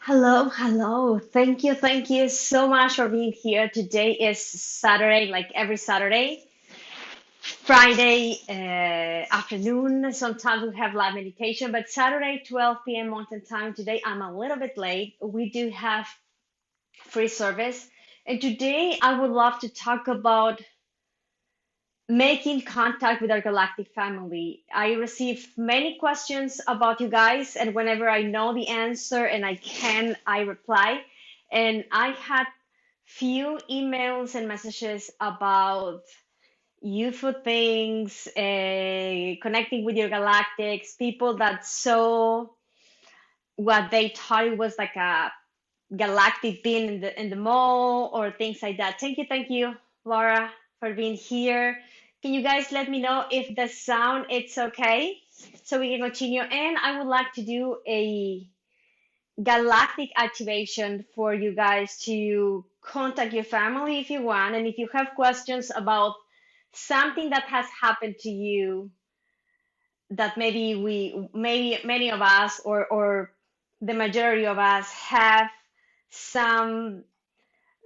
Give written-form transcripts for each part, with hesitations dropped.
Hello, hello. Thank you so much for being here. Today is Saturday, like every Saturday. Friday afternoon, sometimes we have live meditation, but Saturday, 12 p.m. Mountain Time. Today, I'm a little bit late. We do have free service. And today, I would love to talk about making contact with our galactic family. I receive many questions about you guys, and whenever I know the answer and I can, I reply. And I had few emails and messages about UFO things, connecting with your galactics, people that saw what they thought it was like a galactic being in the mall or things like that. Thank you, Laura, for being here. Can you guys let me know if the sound it's okay so we can continue? And I would like to do a galactic activation for you guys to contact your family if you want, and if you have questions about something that has happened to you that maybe many of us or the majority of us have some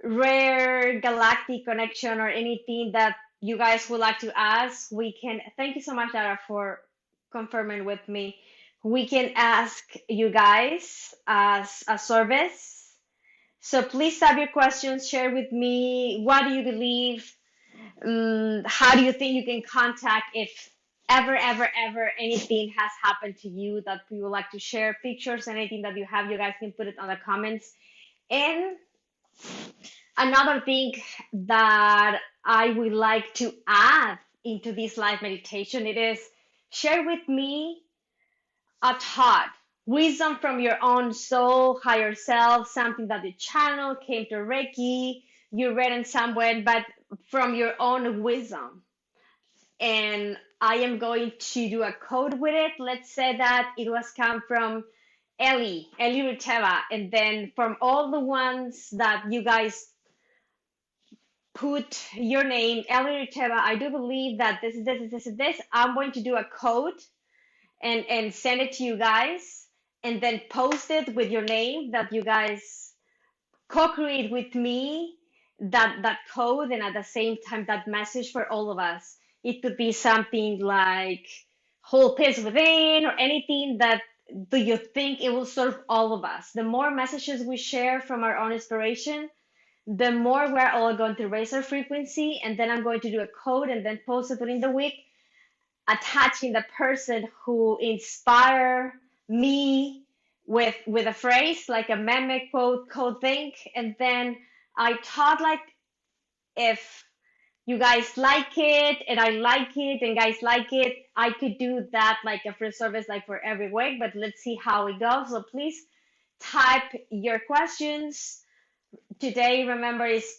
rare galactic connection or anything that you guys would like to ask, we can. Thank you so much, Dara, for confirming with me. We can ask you guys as a service. So please have your questions, share with me. What do you believe? How do you think you can contact if ever anything has happened to you that you would like to share? Pictures, anything that you have, you guys can put it on the comments. And another thing that I would like to add into this live meditation, it is share with me a thought, wisdom from your own soul, higher self, something that the channel came to Reiki, you read in somewhere, but from your own wisdom. And I am going to do a code with it. Let's say that it was come from Eli Ruteva, and then from all the ones that you guys put your name, Elliot Teva. I do believe that this. I'm going to do a code and send it to you guys, and then post it with your name that you guys co-create with me that code, and at the same time that message for all of us. It could be something like whole peace within or anything that do you think it will serve all of us. The more messages we share from our own inspiration, the more we're all going to raise our frequency. And then I'm going to do a code and then post it during the week, attaching the person who inspire me with a phrase like a meme quote code thing. And then I thought like if you guys like it and I like it and guys like it, I could do that like a free service like for every week, but let's see how it goes. So please type your questions. Today, remember, is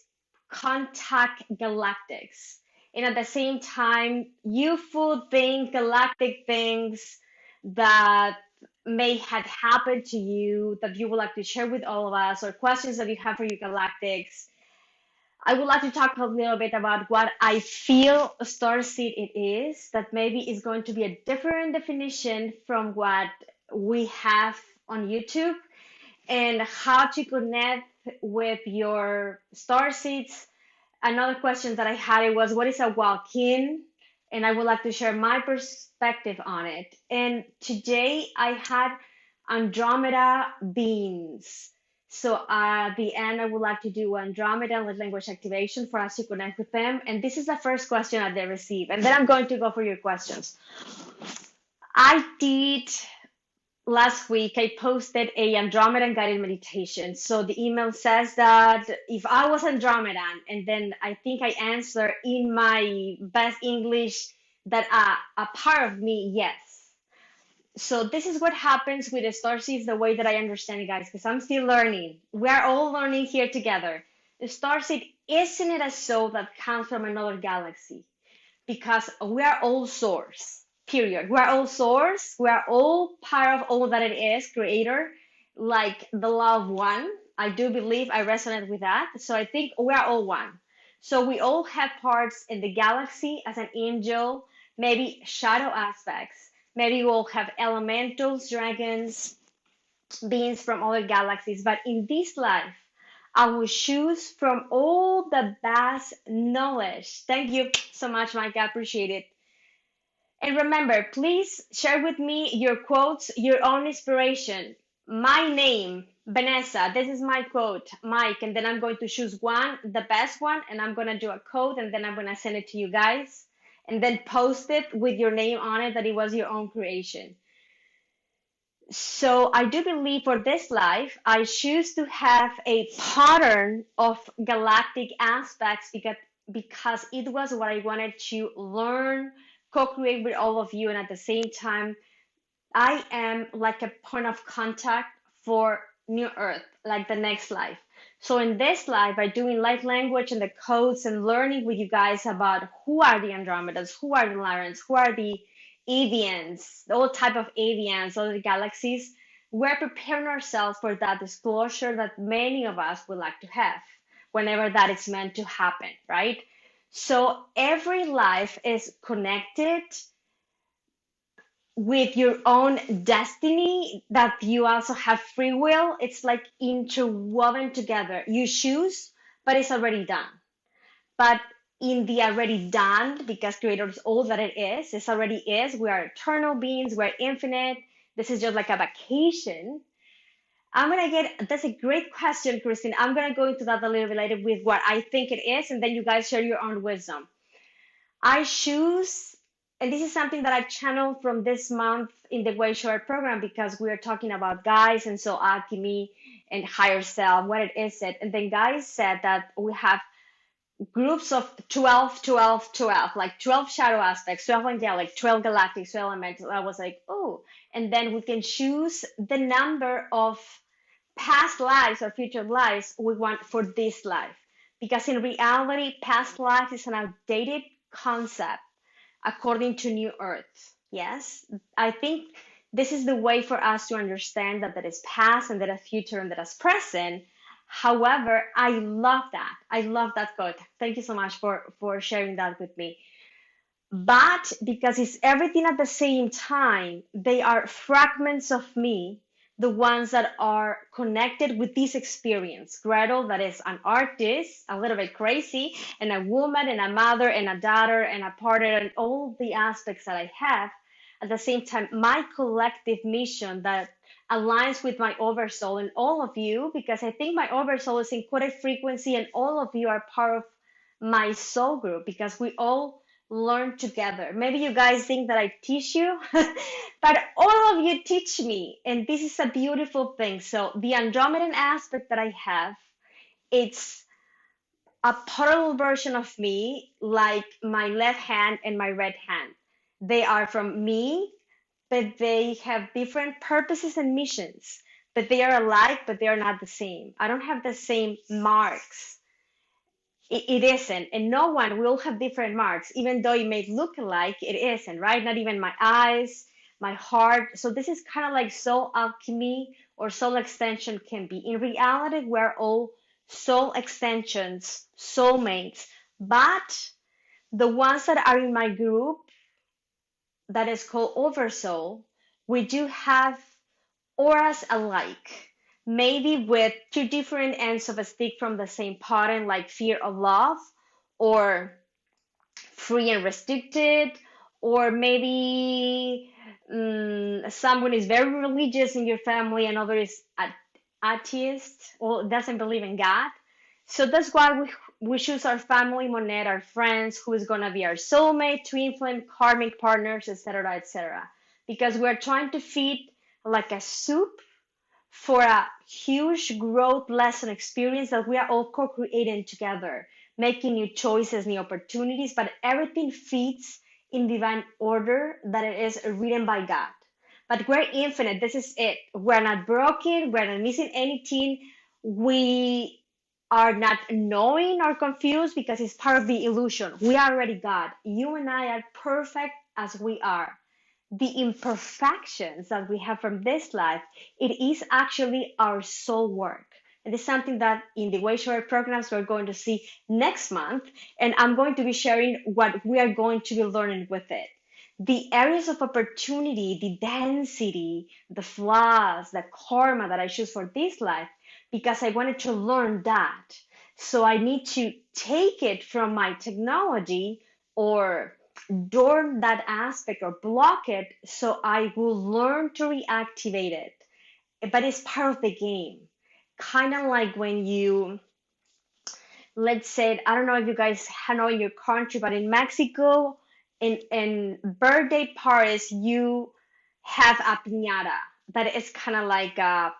contact galactics. And at the same time, UFO things, galactic things that may have happened to you that you would like to share with all of us, or questions that you have for your galactics. I would like to talk a little bit about what I feel a starseed it is, that maybe is going to be a different definition from what we have on YouTube, and how to connect with your star seeds. Another question that I had it was, what is a walk-in? And I would like to share my perspective on it. And today I had Andromeda beings. So at the end, I would like to do Andromeda language activation for us to connect with them. And this is the first question that they receive. And then I'm going to go for your questions. I did last week I posted a Andromedan guided meditation. So the email says that if I was Andromedan, and then I think I answer in my best English that a part of me, yes. So this is what happens with the starseeds, the way that I understand it, guys, because I'm still learning. We are all learning here together. The starseed isn't it a soul that comes from another galaxy? Because we are all source, period. We are all source. We are all part of all that it is, creator, like the law of one. I do believe I resonate with that. So I think we are all one. So we all have parts in the galaxy as an angel, maybe shadow aspects. Maybe we'll have elementals, dragons, beings from other galaxies. But in this life, I will choose from all the vast knowledge. Thank you so much, Mike. I appreciate it. And remember, please share with me your quotes, your own inspiration. My name, Vanessa, this is my quote, Mike, and then I'm going to choose one, the best one, and I'm going to do a quote, and then I'm going to send it to you guys, and then post it with your name on it that it was your own creation. So I do believe for this life, I choose to have a pattern of galactic aspects because it was what I wanted to learn, co-create with all of you, and at the same time, I am like a point of contact for New Earth, like the next life. So in this life, by doing light language and the codes and learning with you guys about who are the Andromedas, who are the Lyrans, who are the avians, all type of avians, all the galaxies, we're preparing ourselves for that disclosure that many of us would like to have whenever that is meant to happen, right? So every life is connected with your own destiny, that you also have free will. It's like interwoven together. You choose, but it's already done. But in the already done, because creator is all that it is, this already is. We are eternal beings, we're infinite. This is just like a vacation. That's a great question, Christine. I'm gonna go into that a little bit later with what I think it is, and then you guys share your own wisdom. I choose, and this is something that I channeled from this month in the Way Short program, because we are talking about guys and so alchemy and higher self, what it is it. And then guys said that we have groups of 12, 12, 12, like 12 shadow aspects, 12 angelic, 12 galactic, 12 elemental. I was like, oh, and then we can choose the number of past lives or future lives we want for this life. Because in reality, past life is an outdated concept according to New Earth. Yes, I think this is the way for us to understand that there is past and there is future and there is present. However, I love that. I love that quote. Thank you so much for sharing that with me. But because it's everything at the same time, they are fragments of me, the ones that are connected with this experience. Gretel, that is an artist, a little bit crazy, and a woman, and a mother, and a daughter, and a partner, and all the aspects that I have. At the same time, my collective mission that aligns with my oversoul and all of you, because I think my oversoul is encoded frequency, and all of you are part of my soul group because we all learn together. Maybe you guys think that I teach you, but all of you teach me, and this is a beautiful thing. So the Andromedan aspect that I have, it's a parallel version of me, like my left hand and my right hand. They are from me, but they have different purposes and missions. But they are alike, but they are not the same. I don't have the same marks. It isn't, and no one will have different marks, even though it may look alike. It isn't, right? Not even my eyes, my heart. So this is kind of like soul alchemy or soul extension can be. In reality, we're all soul extensions, soulmates. But the ones that are in my group, that is called Oversoul, we do have auras alike, maybe with two different ends of a stick from the same pattern, like fear of love, or free and restricted, or maybe someone is very religious in your family, another is atheist or doesn't believe in God. So that's why we choose our family, monet, our friends, who is gonna be our soulmate, twin flame, karmic partners, etc., etc. Because we're trying to feed like a soup for a huge growth lesson experience that we are all co-creating together, making new choices, new opportunities, but everything fits in divine order that it is written by God. But we're infinite. This is it. We're not broken. We're not missing anything. We are not knowing or confused because it's part of the illusion. We are already God. You and I are perfect as we are. The imperfections that we have from this life, it is actually our soul work. And it's something that in the Way Short programs we're going to see next month. And I'm going to be sharing what we are going to be learning with it. the areas of opportunity, the density, the flaws, the karma that I choose for this life, because I wanted to learn that. So I need to take it from my technology or dorm that aspect or block it so I will learn to reactivate it. But it's part of the game. Kind of like when you, let's say, I don't know if you guys know in your country, but in Mexico, in birthday parties, you have a piñata that is kind of like a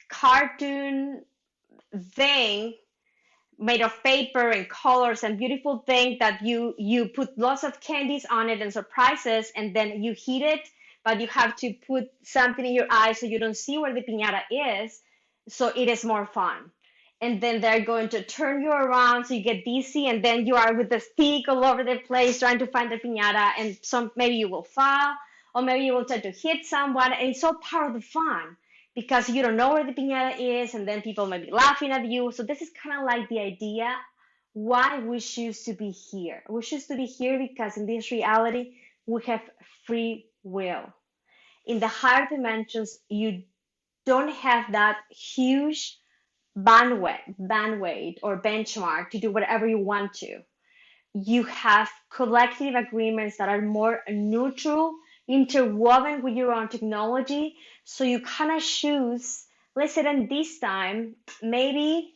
cartoon thing made of paper and colors and beautiful thing that you put lots of candies on it and surprises, and then you heat it, but you have to put something in your eye so you don't see where the piñata is, so it is more fun. And then they're going to turn you around so you get dizzy, and then you are with the stick all over the place trying to find the piñata, and some maybe you will fall, or maybe you will try to hit someone, and it's all part of the fun because you don't know where the piñata is, and then people might be laughing at you. So this is kind of like the idea why we choose to be here. We choose to be here because in this reality we have free will. In the higher dimensions, you don't have that huge bandwidth or benchmark to do whatever you want to. You have collective agreements that are more neutral, interwoven with your own technology. So you kind of choose, let's say, then this time, maybe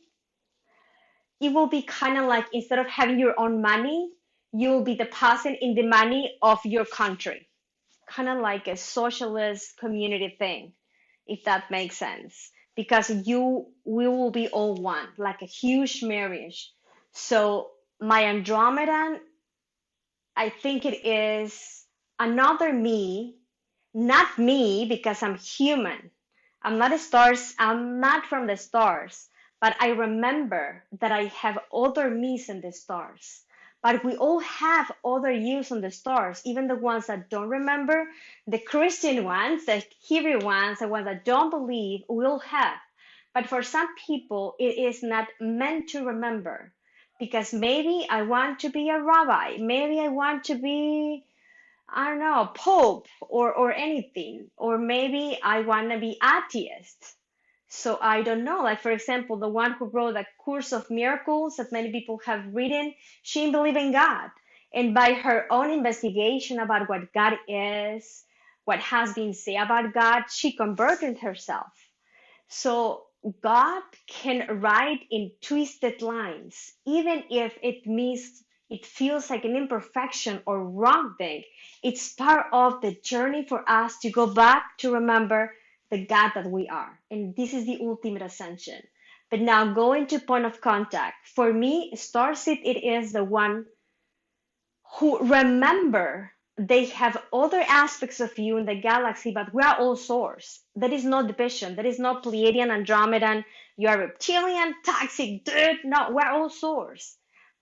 it will be kind of like instead of having your own money, you will be depositing in the money of your country, kind of like a socialist community thing, if that makes sense. Because we will be all one, like a huge marriage. So my Andromeda, I think it is another me, not me because I'm human. I'm not a stars, I'm not from the stars, but I remember that I have other me's in the stars. But we all have other yous on the stars, even the ones that don't remember, the Christian ones, the Hebrew ones, the ones that don't believe, we all have. But for some people, it is not meant to remember because maybe I want to be a rabbi, maybe I want to be, I don't know, Pope or anything, or maybe I want to be atheist. So I don't know. Like for example, the one who wrote a Course of Miracles that many people have written, she didn't believe in God, and by her own investigation about what God is, what has been said about God, she converted herself. So God can write in twisted lines, even if it means it feels like an imperfection or wrong thing. It's part of the journey for us to go back to remember the God that we are. And this is the ultimate ascension. But now going to point of contact. For me, Starseed, it is the one who remember they have other aspects of you in the galaxy, but we are all source. There is no division. There is no Pleiadian, Andromedan. You are reptilian, toxic, dirt. No, we're all source.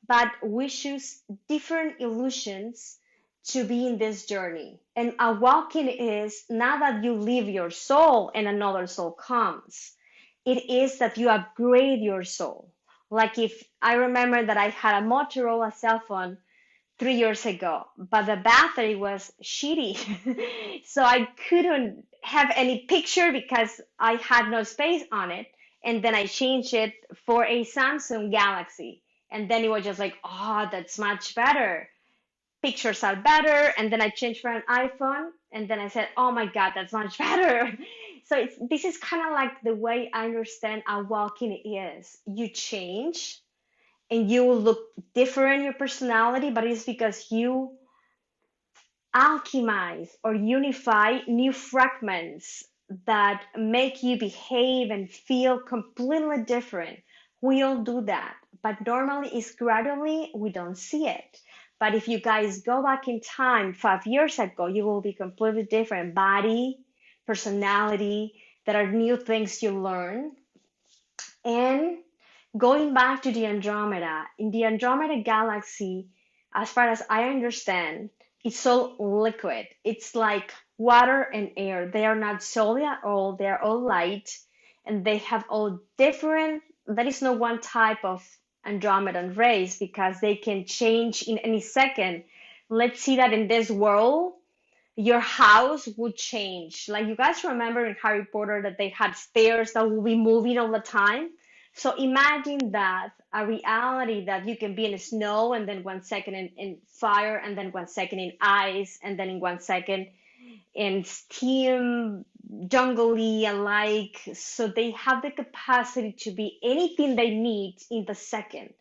But we choose different illusions to be in this journey. And awakening is not that you leave your soul and another soul comes. It is that you upgrade your soul. Like if I remember that I had a Motorola cell phone 3 years ago, but the battery was shitty. So I couldn't have any picture because I had no space on it. And then I changed it for a Samsung Galaxy. And then it was just like, oh, that's much better. Pictures are better. And then I changed for an iPhone. And then I said, oh my God, that's much better. So this is kind of like the way I understand how walking is. You change and you will look different in your personality, but it's because you alchemize or unify new fragments that make you behave and feel completely different. We all do that, but normally it's gradually, we don't see it. But if you guys go back in time 5 years ago, you will be completely different body, personality, there are new things you learn. And going back to the Andromeda, in the Andromeda galaxy, as far as I understand, it's all liquid. It's like water and air. They are not solid at all. They are all light, and they have all different. There is no one type of Andromedan race because they can change in any second. Let's see that in this world. your house would change. Like you guys remember in Harry Potter that they had stairs that will be moving all the time. So imagine that a reality that you can be in snow and then 1 second in fire and then 1 second in ice and then in 1 second in steam, jungly alike. So they have the capacity to be anything they need in the second.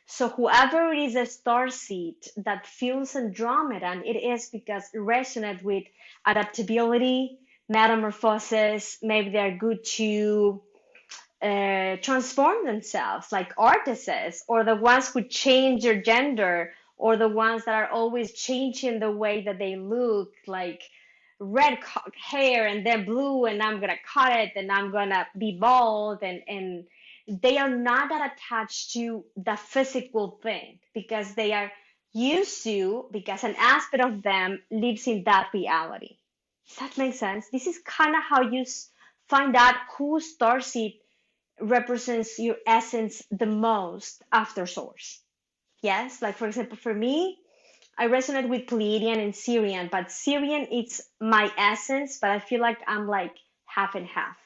So whoever is a star seed that feels Andromeda, and it is because it resonates with adaptability, metamorphosis, maybe they're good to transform themselves, like artists, or the ones who change their gender, or the ones that are always changing the way that they look, like red hair and then blue, and I'm gonna cut it, and I'm gonna be bald, and they are not that attached to the physical thing because they are used to, because an aspect of them lives in that reality. Does that make sense? This is kind of how you find out who starseed represents your essence the most after source. Yes, like for example, for me, I resonate with Pleiadian and Syrian, but Syrian it's my essence, but I feel like I'm like half and half.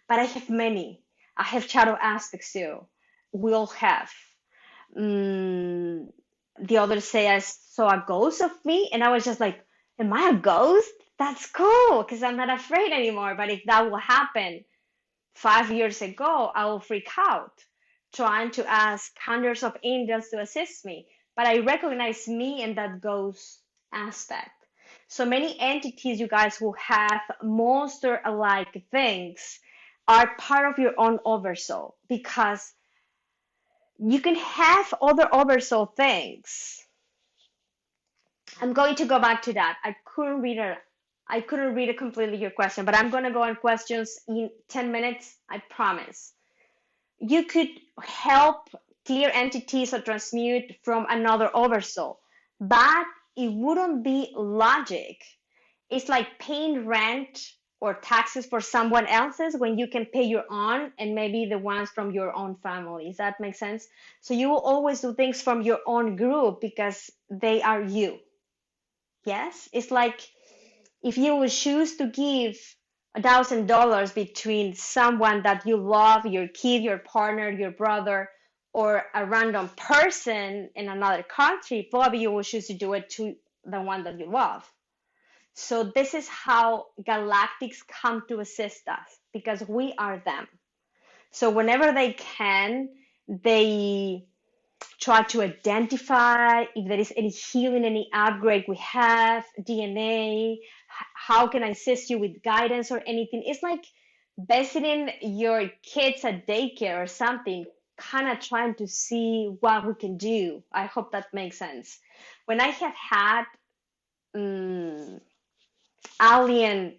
But I have many. I have shadow aspects too. We all have. Mm, the others say I saw a ghost of me, and I was just like, "Am I a ghost? That's cool, because I'm not afraid anymore." But if that will happen, 5 years ago, I will freak out trying to ask hundreds of angels to assist me. But I recognize me in that ghost aspect. So many entities you guys will have monster alike things are part of your own oversoul because you can have other oversoul things. I'm going to go back to that. I couldn't read it completely your question, but I'm going to go on questions in 10 minutes. I promise. You could help clear entities or transmute from another oversoul, but it wouldn't be logic. It's like paying rent or taxes for someone else's when you can pay your own and maybe the ones from your own family. Does that make sense? So you will always do things from your own group because they are you. Yes? It's like if you would choose to give $1,000 between someone that you love, your kid, your partner, your brother, or a random person in another country, probably you will choose to do it to the one that you love. So this is how galactics come to assist us because we are them. So whenever they can, they try to identify if there is any healing, any upgrade we have, DNA, how can I assist you with guidance or anything. It's like visiting your kids at daycare or something, kind of trying to see what we can do. I hope that makes sense. When I have had um, alien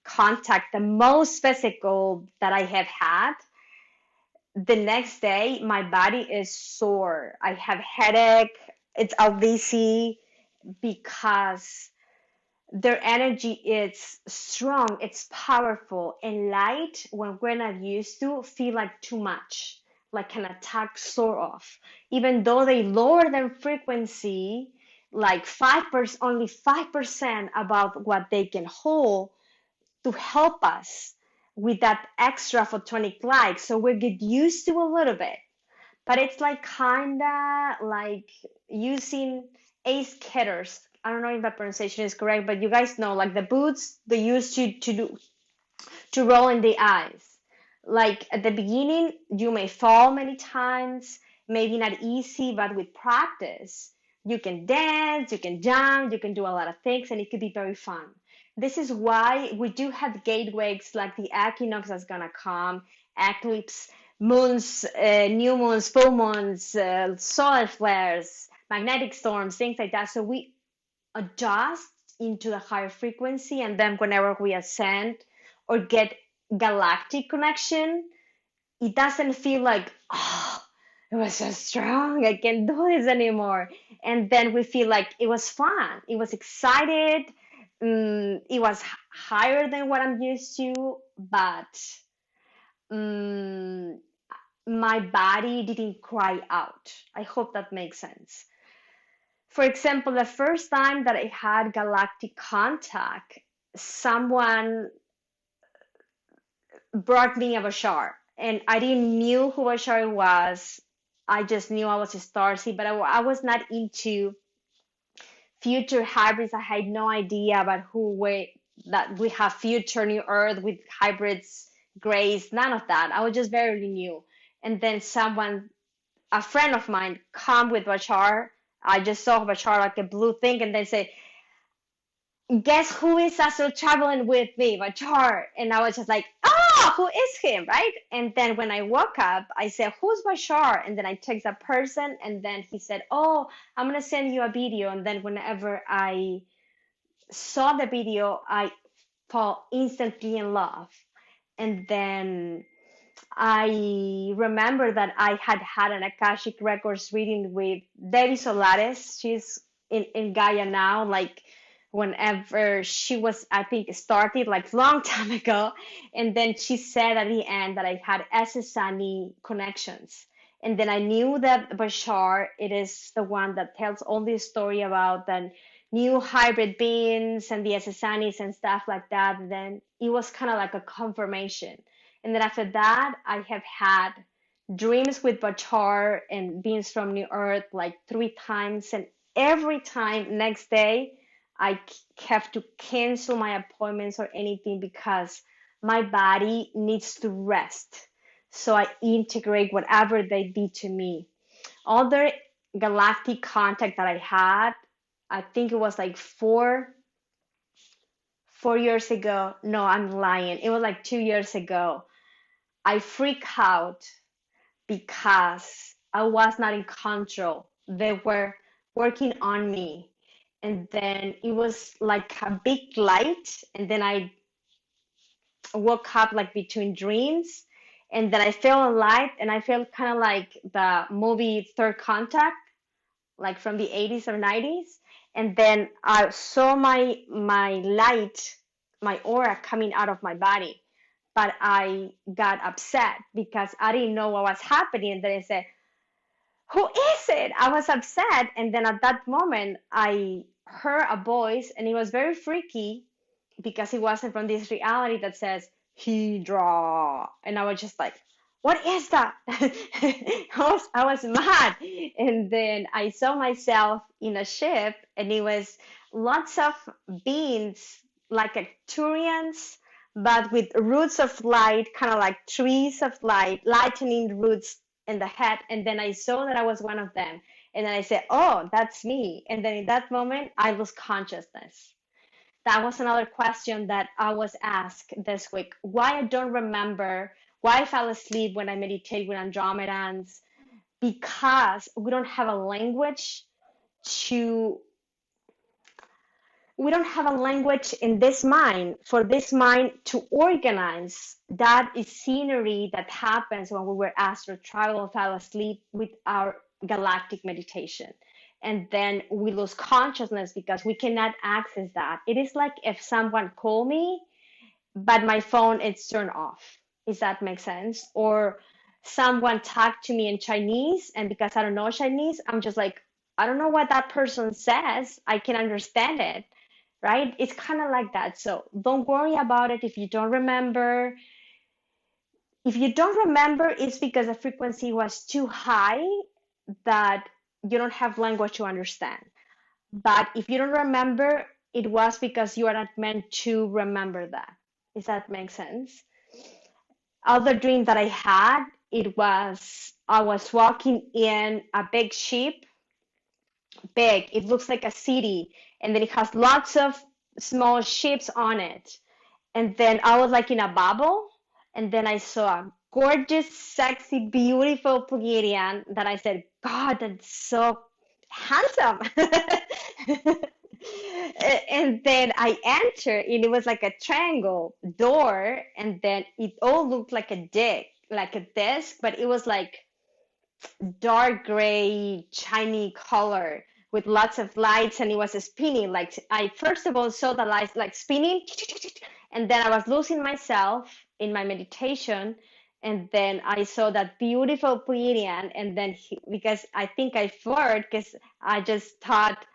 contact, the most physical that I have had, the next day my body is sore. I have headache. It's obviously because their energy is strong, it's powerful, and light when we're not used to feel like too much, like an attack sort of. Even though they lower their frequency like 5%, only 5% about what they can hold, to help us with that extra photonic light. So we get used to a little bit, but it's like kinda like using ace skaters. I don't know if that pronunciation is correct, but you guys know, like the boots they use to roll in the ice. Like at the beginning, you may fall many times, maybe not easy, but with practice, you can dance, you can jump, you can do a lot of things, and it could be very fun. This is why we do have gateways like the equinox that's gonna come, eclipse, moons, new moons, full moons, solar flares, magnetic storms, things like that. So we adjust into the higher frequency, and then whenever we ascend or get galactic connection, it doesn't feel like, oh, it was so strong, I can't do this anymore. And then we feel like it was fun, it was excited, it was higher than what I'm used to, but um, my body didn't cry out. I hope that makes sense. For example, the first time that I had galactic contact, someone brought me a Bashar, and I didn't knew who Bashar was. I just knew I was a starseed, but I was not into future hybrids. I had no idea about that we have future new Earth with hybrids, grays, none of that. I was just very new. And then a friend of mine, come with Bashar. I just saw Bashar like a blue thing, and then say, guess who is also traveling with me, Bashar? And I was just like, oh, who is him, right? And then when I woke up, I said, who's Bashar? And then I text that person, and then he said, oh, I'm gonna send you a video. And then whenever I saw the video, I fall instantly in love. And then I remember that I had an Akashic Records reading with Devi Solares. She's in Gaia now, like whenever she was, I think, started like long time ago. And then she said at the end that I had SSNE connections. And then I knew that Bashar, it is the one that tells all this story about the new hybrid beings and the SSNEs and stuff like that. And then it was kind of like a confirmation. And then after that, I have had dreams with Bachar and beings from New Earth like 3 times. And every time, next day, I have to cancel my appointments or anything because my body needs to rest. So I integrate whatever they did to me. Other galactic contact that I had, I think it was like 4 years ago. No, I'm lying. It was like 2 years ago. I freak out because I was not in control. They were working on me. And then it was like a big light. And then I woke up like between dreams. And then I felt a light and I felt kind of like the movie Third Contact, like from the 80s or 90s. And then I saw my light, my aura coming out of my body. But I got upset because I didn't know what was happening. And then I said, who is it? I was upset. And then at that moment, I heard a voice, and it was very freaky because it wasn't from this reality that says, Hydra. And I was just like, what is that? I was mad. And then I saw myself in a ship, and it was lots of beings like Arcturians, but with roots of light, kind of like trees of light, lightning roots in the head. And then I saw that I was one of them. And then I said, oh, that's me. And then in that moment, I lost consciousness. That was another question that I was asked this week. Why I don't remember, why I fell asleep when I meditate with Andromedans, because to we don't have a language in this mind for this mind to organize that is scenery that happens when we were astral travel, fell asleep with our galactic meditation. And then we lose consciousness because we cannot access that. It is like if someone called me, but my phone is turned off. Does that make sense? Or someone talked to me in Chinese, and because I don't know Chinese, I'm just like, I don't know what that person says. I can understand it, right? It's kind of like that. So don't worry about it if you don't remember. If you don't remember, it's because the frequency was too high that you don't have language to understand. But if you don't remember, it was because you are not meant to remember that. Does that make sense? Other dream that I had, I was walking in a big ship, big. It looks like a city, and then it has lots of small ships on it. And then I was like in a bubble, and then I saw a gorgeous, sexy, beautiful Pleiadian that I said, God, that's so handsome. And then I entered, and it was like a triangle door, and then it all looked like a dick, like a disc, but it was like dark gray, shiny color with lots of lights, and it was spinning. Like I first of all saw the lights like spinning, and then I was losing myself in my meditation, And then I saw that beautiful Pleiadian, and then because I think I flirted because I just thought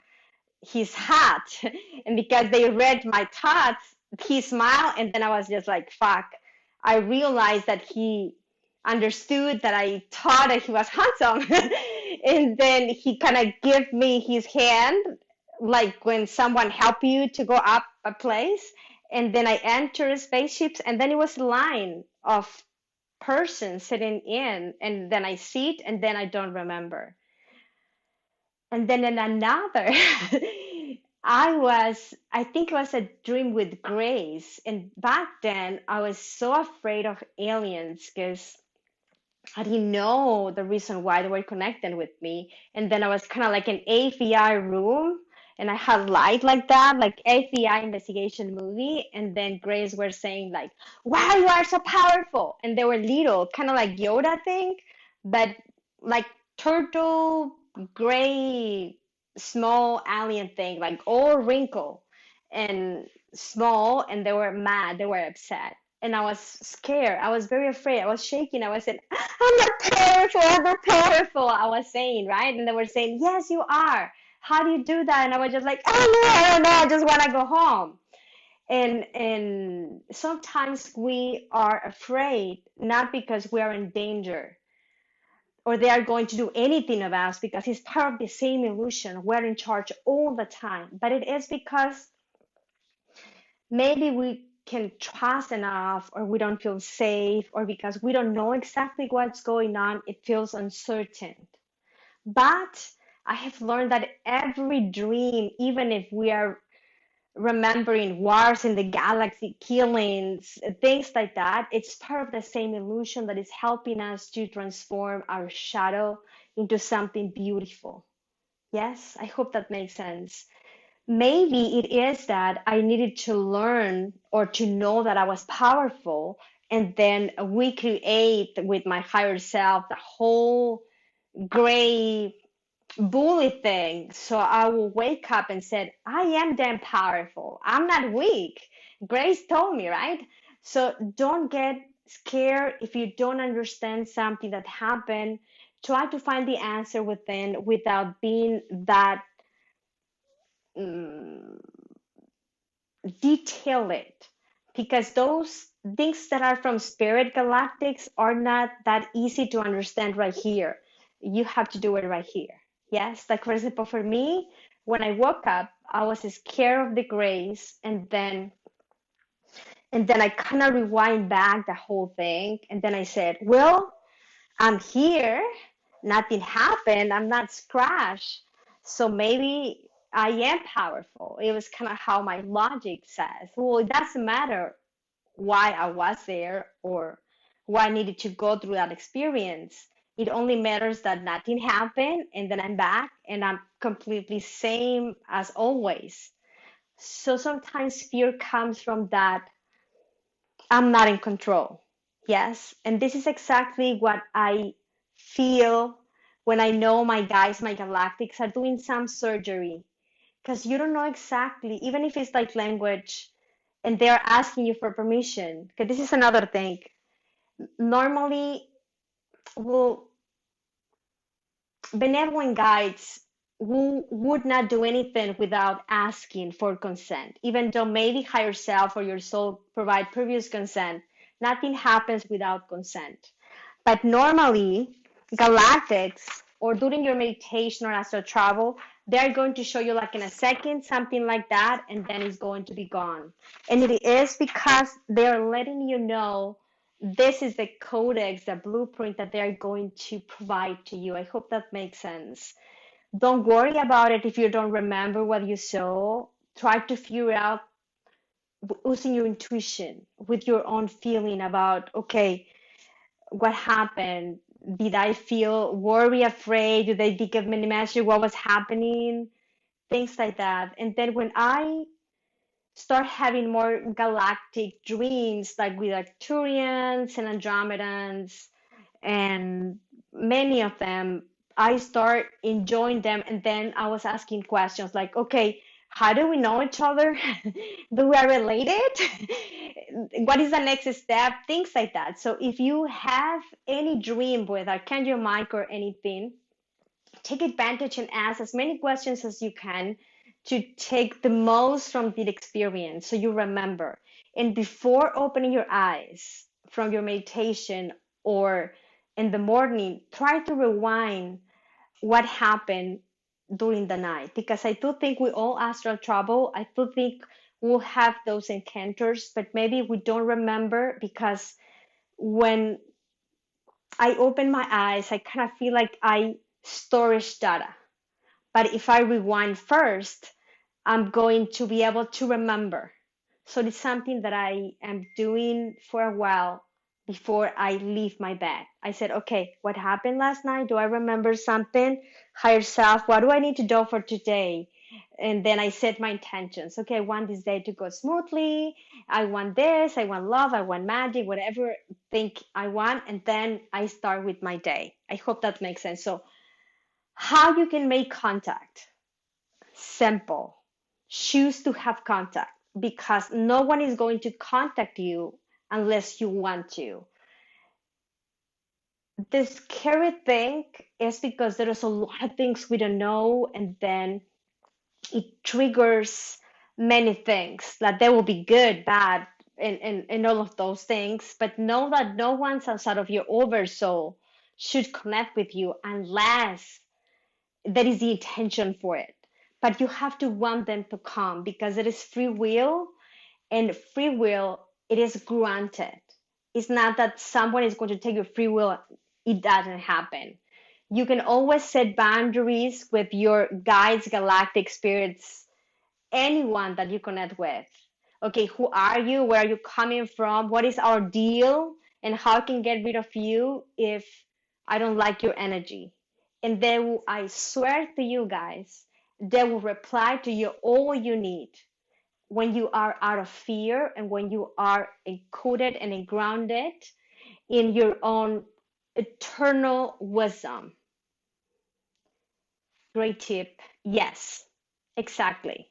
his hat, and because they read my thoughts, he smiled, and then I was just like, fuck. I realized that he understood that I thought that he was handsome, and then he kind of gave me his hand, like when someone help you to go up a place, and then I entered spaceships, and then it was a line of person sitting in, and then I sit, and then I don't remember. And then in another, I think it was a dream with Grace. And back then, I was so afraid of aliens because I didn't know the reason why they were connecting with me. And then I was kind of like an AFI room, and I had light like that, like AFI investigation movie. And then Grace were saying like, "Wow, you are so powerful!" And they were little, kind of like Yoda thing, but like turtle gray, small alien thing, like all wrinkle and small. And they were mad, they were upset, and I was scared. I was very afraid. I was shaking. I was saying, "I'm not powerful. I'm not powerful." I was saying, right? And they were saying, "Yes, you are. How do you do that?" And I was just like, "Oh no, I don't know. I just want to go home." And sometimes we are afraid not because we are in danger or they are going to do anything of us because it's part of the same illusion. We're in charge all the time, but it is because maybe we can trust enough or we don't feel safe or because we don't know exactly what's going on, it feels uncertain. But I have learned that every dream, even if we are remembering wars in the galaxy, killings, things like that, it's part of the same illusion that is helping us to transform our shadow into something beautiful. Yes, I hope that makes sense. Maybe it is that I needed to learn or to know that I was powerful, and then we create with my higher self the whole gray bully thing. So I will wake up and said, I am damn powerful. I'm not weak. Grace told me, right? So don't get scared if you don't understand something that happened. Try to find the answer within without being that mm, detail it, because those things that are from spirit galactics are not that easy to understand right here. You have to do it right here. Yes, like for example, for me, when I woke up, I was scared of the grace, and then I kind of rewind back the whole thing, and then I said, well, I'm here. Nothing happened. I'm not scratched. So maybe I am powerful. It was kind of how my logic says. Well, it doesn't matter why I was there or why I needed to go through that experience. It only matters that nothing happened and then I'm back and I'm completely same as always. So sometimes fear comes from that I'm not in control. Yes. And this is exactly what I feel when I know my guys, my galactics are doing some surgery. Because you don't know exactly, even if it's like language and they're asking you for permission. Because this is another thing. Normally, well, benevolent guides who would not do anything without asking for consent, even though maybe higher self or your soul provide previous consent. Nothing happens without consent. But normally, galactics or during your meditation or astral travel, they're going to show you like in a second, something like that, and then it's going to be gone. And it is because they're letting you know this is the codex, the blueprint that they're going to provide to you. I hope that makes sense. Don't worry about it if you don't remember what you saw. Try to figure out using your intuition with your own feeling about, okay, what happened? Did I feel worry, afraid? Did they give me the message what was happening? Things like that. And then when I start having more galactic dreams, like with Arcturians and Andromedans, and many of them, I start enjoying them. And then I was asking questions like, okay, How do we know each other? Do we are related? What is the next step? Things like that. So if you have any dream with Archangel Mike or anything, take advantage and ask as many questions as you can to take the most from the experience so you remember. And before opening your eyes from your meditation or in the morning, try to rewind what happened during the night, because I do think we all astral travel. I do think we'll have those encounters, but maybe we don't remember because when I open my eyes, I kind of feel like I storage data. But if I rewind first, I'm going to be able to remember. So it's something that I am doing for a while before I leave my bed. I said, okay, what happened last night? Do I remember something? Higher self, what do I need to do for today? And then I set my intentions. Okay, I want this day to go smoothly. I want this. I want love. I want magic, whatever think I want. And then I start with my day. I hope that makes sense. So, how you can make contact? Simple. Choose to have contact because no one is going to contact you unless you want to. The scary thing is because there is a lot of things we don't know, and then it triggers many things that they will be good, bad, and all of those things. But know that no one outside of your oversoul should connect with you unless that is the intention for it. But you have to want them to come because it is free will, and free will, it is granted. It's not that someone is going to take your free will. It doesn't happen. You can always set boundaries with your guides, galactic spirits, anyone that you connect with. Okay, who are you? Where are you coming from? What is our deal? And how I can get rid of you if I don't like your energy? And they will, I swear to you guys, they will reply to you all you need when you are out of fear and when you are encoded and grounded in your own eternal wisdom. Great tip. Yes, exactly.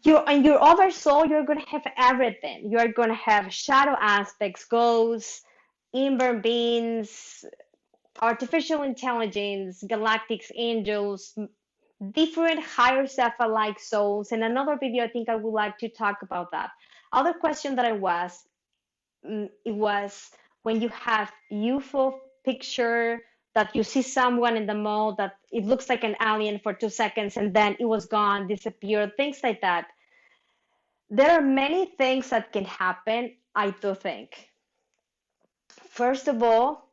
In your oversoul, you're gonna have everything. You're gonna have shadow aspects, ghosts, inborn beings, artificial intelligence, galactic angels, different higher self-alike souls. And another video, I think I would like to talk about that. Other question that I was, it was when you have UFO picture that you see someone in the mall that it looks like an alien for 2 seconds and then it was gone, disappeared, things like that. There are many things that can happen, I do think. First of all,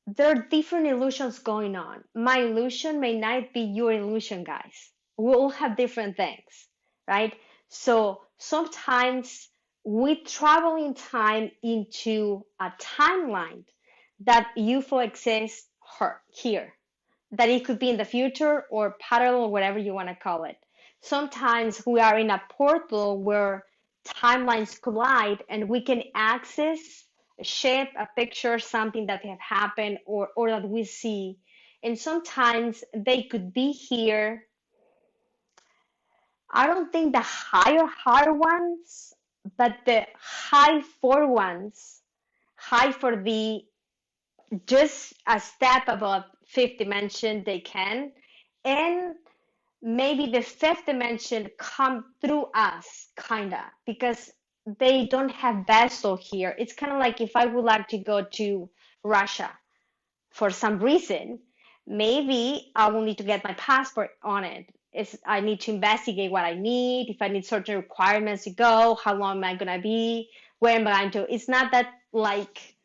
there are different illusions going on. My illusion may not be your illusion, guys. We all have different things, right? So sometimes we travel in time into a timeline that UFO exists here, that it could be in the future or parallel or whatever you want to call it. Sometimes we are in a portal where timelines collide and we can access a shape, a picture, something that have happened or that we see. And sometimes they could be here. I don't think the higher ones, but the high four ones, high for the just a step above fifth dimension they can. And maybe the fifth dimension come through us, kinda, because they don't have vessel here. It's kind of like if I would like to go to Russia for some reason, maybe I will need to get my passport on it. I need to investigate what I need, if I need certain requirements to go, how long am I gonna be, where am I going to? It's not that like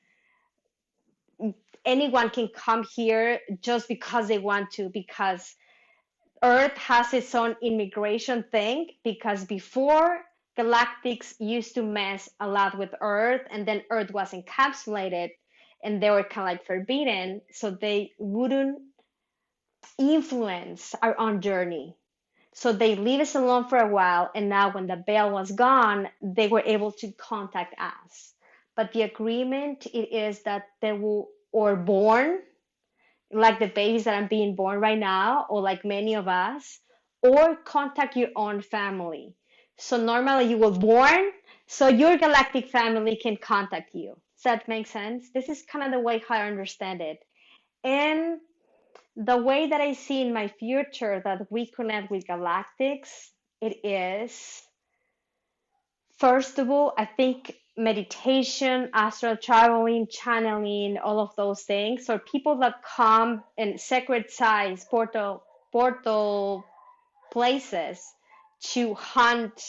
anyone can come here just because they want to, because Earth has its own immigration thing, because before galactics used to mess a lot with Earth, and then Earth was encapsulated and they were kind of like forbidden, so they wouldn't influence our own journey. So they leave us alone for a while, and now when the veil was gone, they were able to contact us. But the agreement it is that they will, or born like the babies that are being born right now, or like many of us, or contact your own family. So normally you were born, so your galactic family can contact you. Does that make sense? This is kind of the way how I understand it. And the way that I see in my future that we connect with galactics, it is, first of all, I think meditation, astral traveling, channeling, all of those things, or people that come in sacred sites, portal places to hunt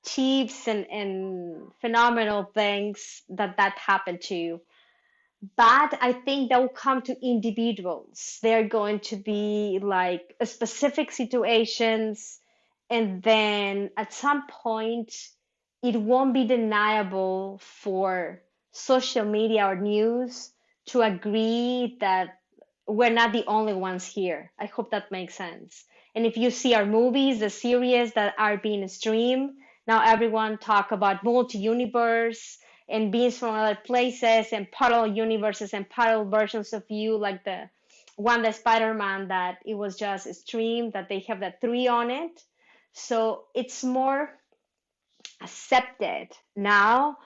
chiefs and phenomenal things that happen to you. But I think that will come to individuals. They're going to be like specific situations, and then at some point, it won't be deniable for social media or news to agree that we're not the only ones here. I hope that makes sense. And if you see our movies, the series that are being streamed, now everyone talk about multi-universe and beings from other places and parallel universes and parallel versions of you, like the one, the Spider-Man, that it was just streamed, that they have the three on it. So it's more accepted now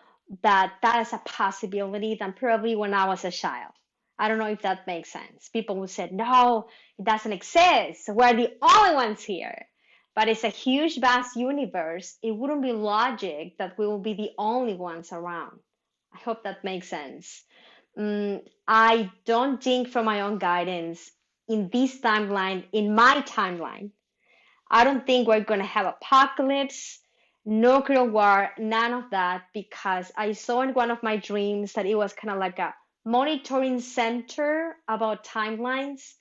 that that is a possibility than probably when I was a child. I don't know if that makes sense. People would say, no, it doesn't exist. We're the only ones here. But it's a huge, vast universe. It wouldn't be logic that we will be the only ones around. I hope that makes sense. I don't think from my own guidance in this timeline, in my timeline, I don't think we're going to have apocalypse, nuclear war, none of that, because I saw in one of my dreams that it was kind of like a monitoring center about timelines.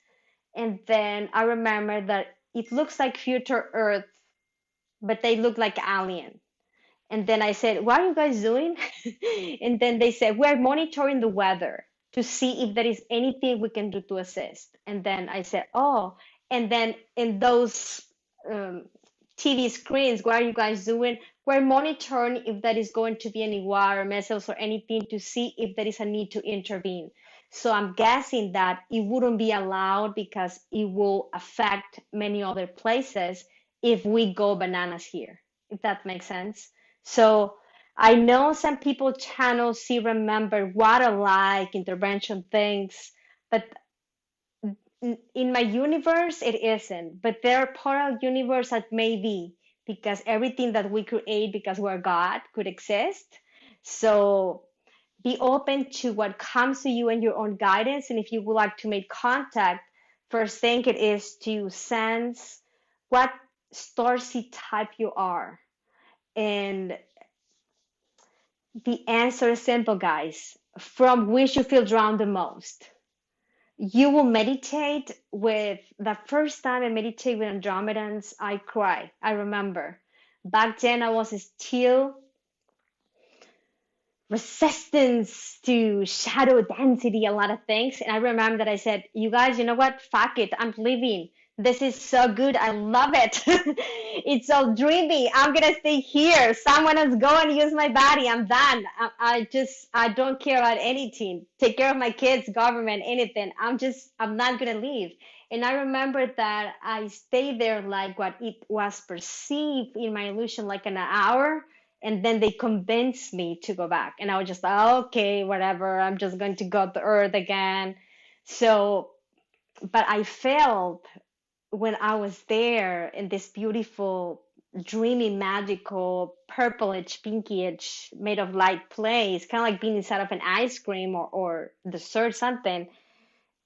And then I remember that it looks like future Earth, but they look like alien. And then I said, what are you guys doing? And then they said, we're monitoring the weather to see if there is anything we can do to assist. And then I said, oh, and then in those um, TV screens, what are you guys doing? We're monitoring if there is going to be any water, missiles, or anything to see if there is a need to intervene. So I'm guessing that it wouldn't be allowed because it will affect many other places if we go bananas here, if that makes sense. So I know some people channel see remember what I like intervention things, but in my universe it isn't. But there are parallel universe that may be because everything that we create because we're God could exist. So be open to what comes to you and your own guidance. And if you would like to make contact, first thing it is to sense what starseed type you are. And the answer is simple, guys. From which you feel drawn the most. You will meditate with the first time I meditated with Andromedans, I cried. I remember. Back then I was still resistance to shadow density, a lot of things. And I remember that I said, you guys, you know what? Fuck it. I'm leaving. This is so good. I love it. It's so dreamy. I'm going to stay here. Someone else go and use my body. I'm done. I don't care about anything. Take care of my kids, government, anything. I'm not going to leave. And I remember that I stayed there like what it was perceived in my illusion, like an hour, and then they convinced me to go back, and I was just like, okay, whatever, I'm just going to go to Earth again. So but I felt when I was there in this beautiful dreamy magical purplish pinkish made of light place, kind of like being inside of an ice cream or dessert something.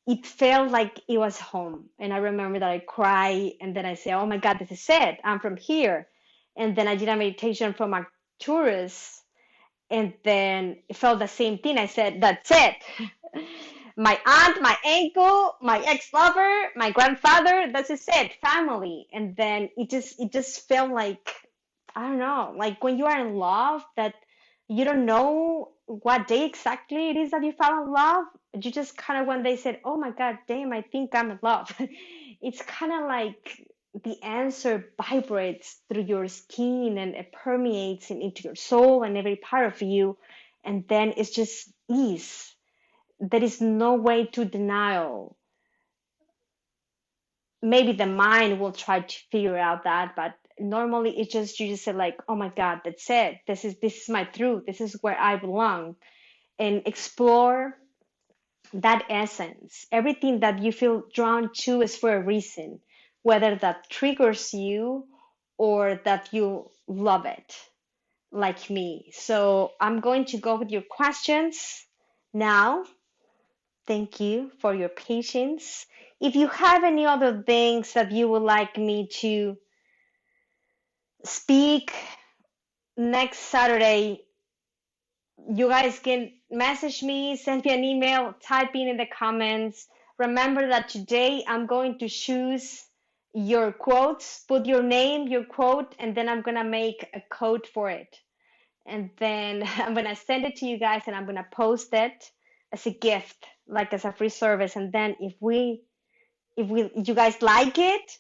It felt like it was home. And I remember that I cried, and then I said, oh my God, this is it, I'm from here. And then I did a meditation from a tourist, and then it felt the same thing. I said, that's it. My aunt, my uncle, my ex-lover, my grandfather, that's just it, family. And then it just felt like, I don't know, like when you are in love that you don't know what day exactly it is that you fell in love. You just kind of, when they said, oh my God, damn, I think I'm in love. It's kind of like the answer vibrates through your skin and it permeates into your soul and every part of you. And then it's just ease. There is no way to denial maybe the mind will try to figure out that, but normally it's just you just say like, oh my God, that's it. This is my truth. This is where I belong, and explore that essence. Everything that you feel drawn to is for a reason, whether that triggers you or that you love it, like me. So I'm going to go with your questions now. Thank you for your patience. If you have any other things that you would like me to speak next Saturday, you guys can message me, send me an email, type in the comments. Remember that today I'm going to choose your quotes, put your name, your quote, and then I'm going to make a code for it. And then I'm going to send it to you guys and I'm going to post it as a gift, like as a free service. And then you guys like it,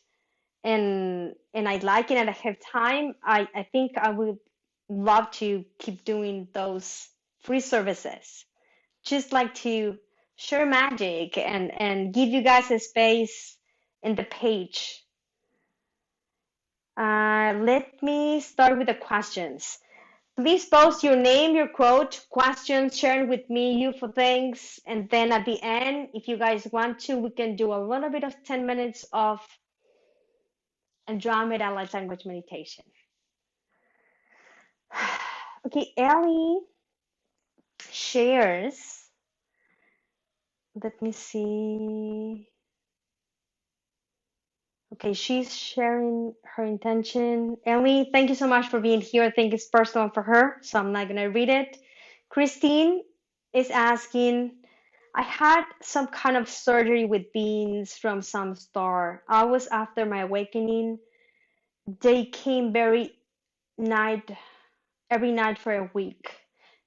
and I like it and I have time, I think I would love to keep doing those free services. Just like to share magic and give you guys a space in the page. Let me start with the questions. Please post your name, your quote, questions, share with me useful things, and then at the end, if you guys want to, we can do a little bit of 10 minutes of Andromeda light language meditation. Okay, Ellie shares. Let me see. Okay, she's sharing her intention. Ellie, thank you so much for being here. I think it's personal for her, so I'm not gonna read it. Christine is asking, I had some kind of surgery with beings from some star. I was after my awakening. They came night, every night for a week.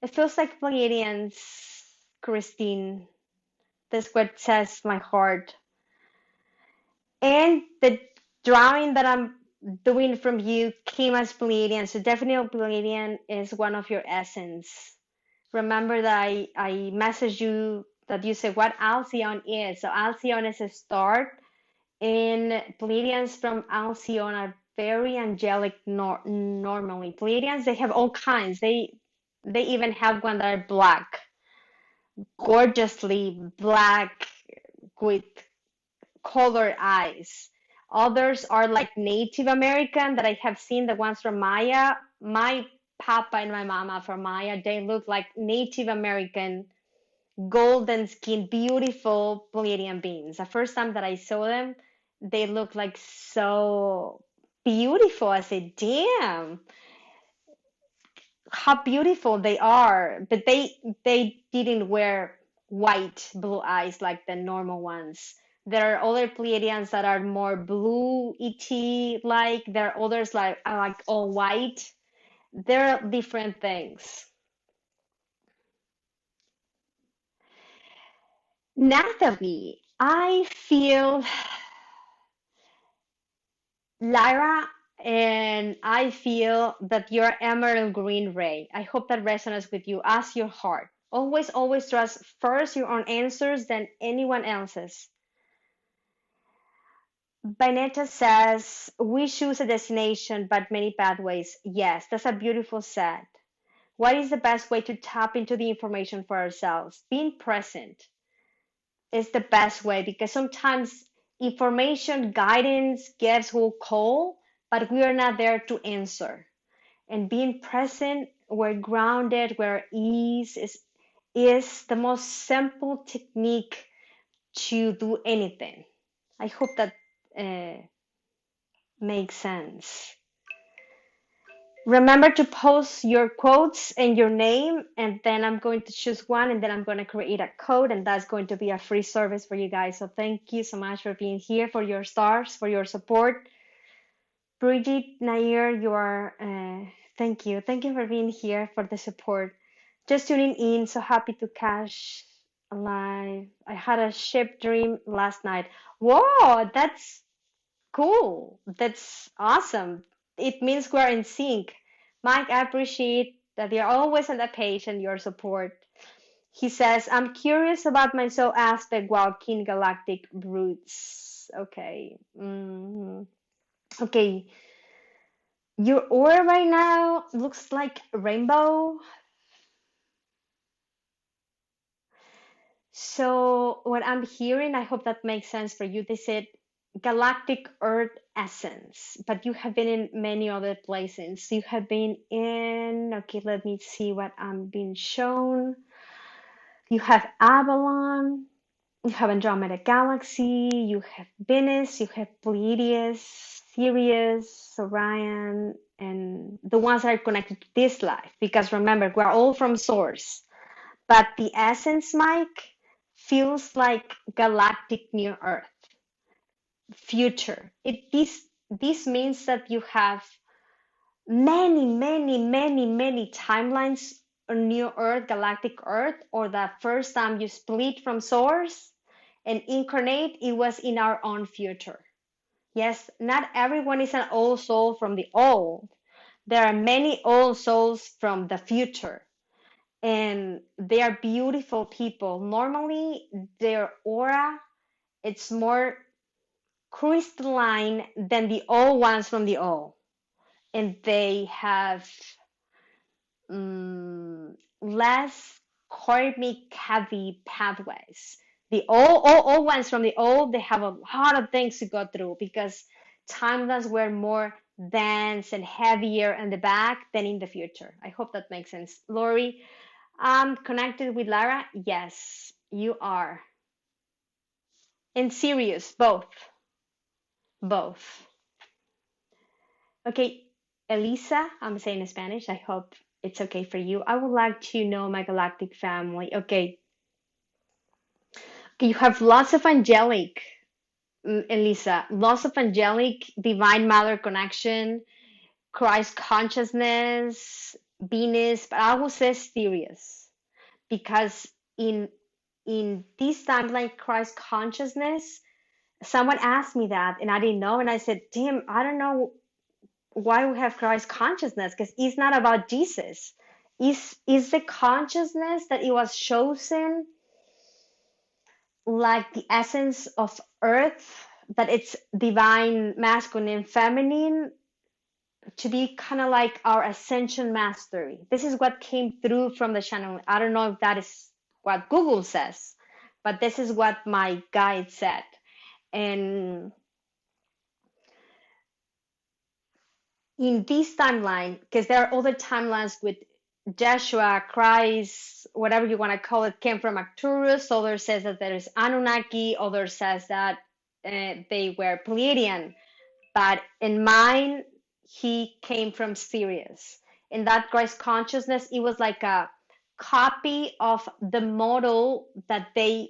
It feels like Pleiadians, Christine. That's what says my heart. And the drawing that I'm doing from you came as Pleiadian. So definitely Pleiadian is one of your essence. Remember that I messaged you that you said what Alcyon is. So Alcyon is a star, and Pleiadians from Alcyon are very angelic normally. Pleiadians, they have all kinds. They even have one that are black, gorgeously black with colored eyes. Others are like Native American that I have seen, the ones from Maya. My papa and my mama from Maya, they look like Native American, golden skin, beautiful Pleiadian beings. The first time that I saw them, they looked like so beautiful. I said, damn, how beautiful they are. But they didn't wear white blue eyes like the normal ones. There are other Pleiadians that are more blue ET like. There are others like are like all white. There are different things. Natalie, I feel Lyra, and I feel that you're emerald green ray. I hope that resonates with you. Ask your heart. Always, always trust first your own answers than anyone else's. Vanetta says, we choose a destination, but many pathways. Yes, that's a beautiful set. What is the best way to tap into the information for ourselves? Being present is the best way, because sometimes information, guidance, gifts will call, but we are not there to answer. And being present, we're grounded, we're at ease, is the most simple technique to do anything. I hope that uh, makes sense. Remember to post your quotes and your name, and then I'm going to choose one, and then I'm going to create a code, and that's going to be a free service for you guys. So thank you so much for being here, for your stars, for your support. Bridget Nair, you are, thank you. Thank you for being here, for the support. Just tuning in, so happy to catch live. I had a ship dream last night. Whoa, that's cool. That's awesome. It means we're in sync. Mike, I appreciate that you're always on the page and your support. He says, I'm curious about my soul aspect walking galactic roots. Okay. Okay. Your aura right now looks like rainbow. So what I'm hearing, I hope that makes sense for you. They said galactic Earth essence, but you have been in many other places. You have been in, okay, let me see what I'm being shown. You have Avalon, you have Andromeda Galaxy, you have Venus, you have Pleiades, Sirius, Orion, and the ones that are connected to this life. Because remember, we're all from Source. But the essence, Mike, feels like galactic near Earth, future. This means that you have many timelines on near Earth, galactic Earth, or the first time you split from source and incarnate, it was in our own future. Yes, not everyone is an old soul from the old. There are many old souls from the future, and they are beautiful people. Normally, their aura it's more crystalline than the old ones from the old, and they have less karmic heavy pathways. The old ones from the old, they have a lot of things to go through because timelines were more dense and heavier in the back than in the future. I hope that makes sense. Lori, connected with Lara? Yes, you are. And serious, both. Both. Okay, Elisa, I'm saying in Spanish. I hope it's okay for you. I would like to know my galactic family. Okay, you have lots of angelic, Elisa, lots of angelic divine mother connection, Christ consciousness, Venus, but I will say serious because in in this timeline, Christ consciousness, someone asked me that and I didn't know, and I said, "Damn, I don't know why we have Christ consciousness because it's not about Jesus. Is the consciousness that it was chosen like the essence of earth, that it's divine masculine and feminine to be kind of like our ascension mastery. This is what came through from the channel. I don't know if that is what Google says, but this is what my guide said. And in this timeline, because there are other timelines with Joshua, Christ, whatever you want to call it, came from Arcturus. Others says that there is Anunnaki. Others says that they were Pleiadian. But in mine, he came from Sirius. In that Christ consciousness, it was like a copy of the model that they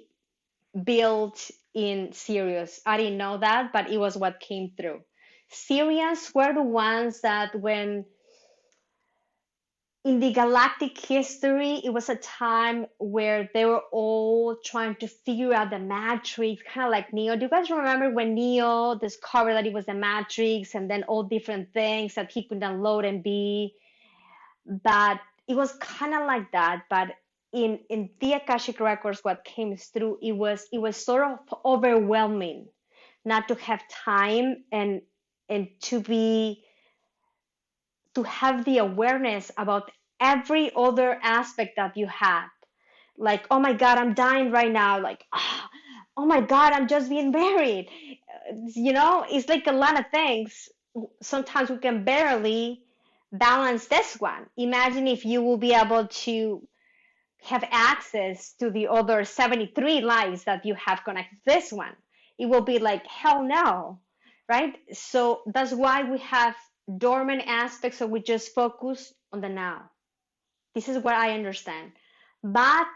built in Sirius. I didn't know that, but it was what came through. Sirius were the ones that when in the galactic history, it was a time where they were all trying to figure out the matrix, kind of like Neo. Do you guys remember when Neo discovered that it was the matrix and then all different things that he could download and be? But it was kind of like that. But in the Akashic records, what came through, it was sort of overwhelming not to have time and to have the awareness about every other aspect that you had. Like, oh my God, I'm dying right now. Like, oh my God, I'm just being buried. It's like a lot of things. Sometimes we can barely balance this one. Imagine if you will be able to have access to the other 73 lives that you have connected to this one. It will be like, hell no, right? So that's why we have dormant aspects, so we just focus on the now. This is what I understand. But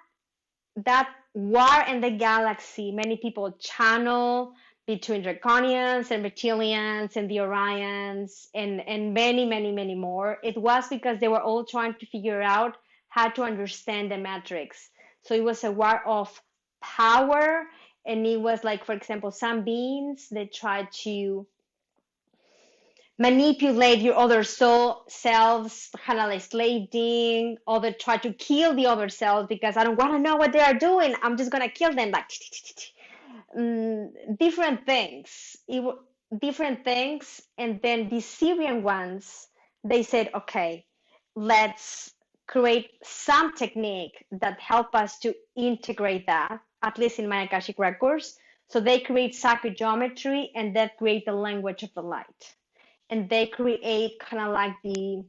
that war in the galaxy, many people channel between draconians and reptilians and the Orions and many more. It was because they were all trying to figure out how to understand the matrix. So it was a war of power, and it was like, for example, some beings they tried to manipulate your other soul selves, kind of like slave thing, or they try to kill the other selves because I don't want to know what they are doing. I'm just gonna kill them, like, different things. Different things, and then the Syrian ones, they said, okay, let's create some technique that help us to integrate that, at least in my Akashic records. So they create psychogeometry and then create the language of the light. And they create kind of like the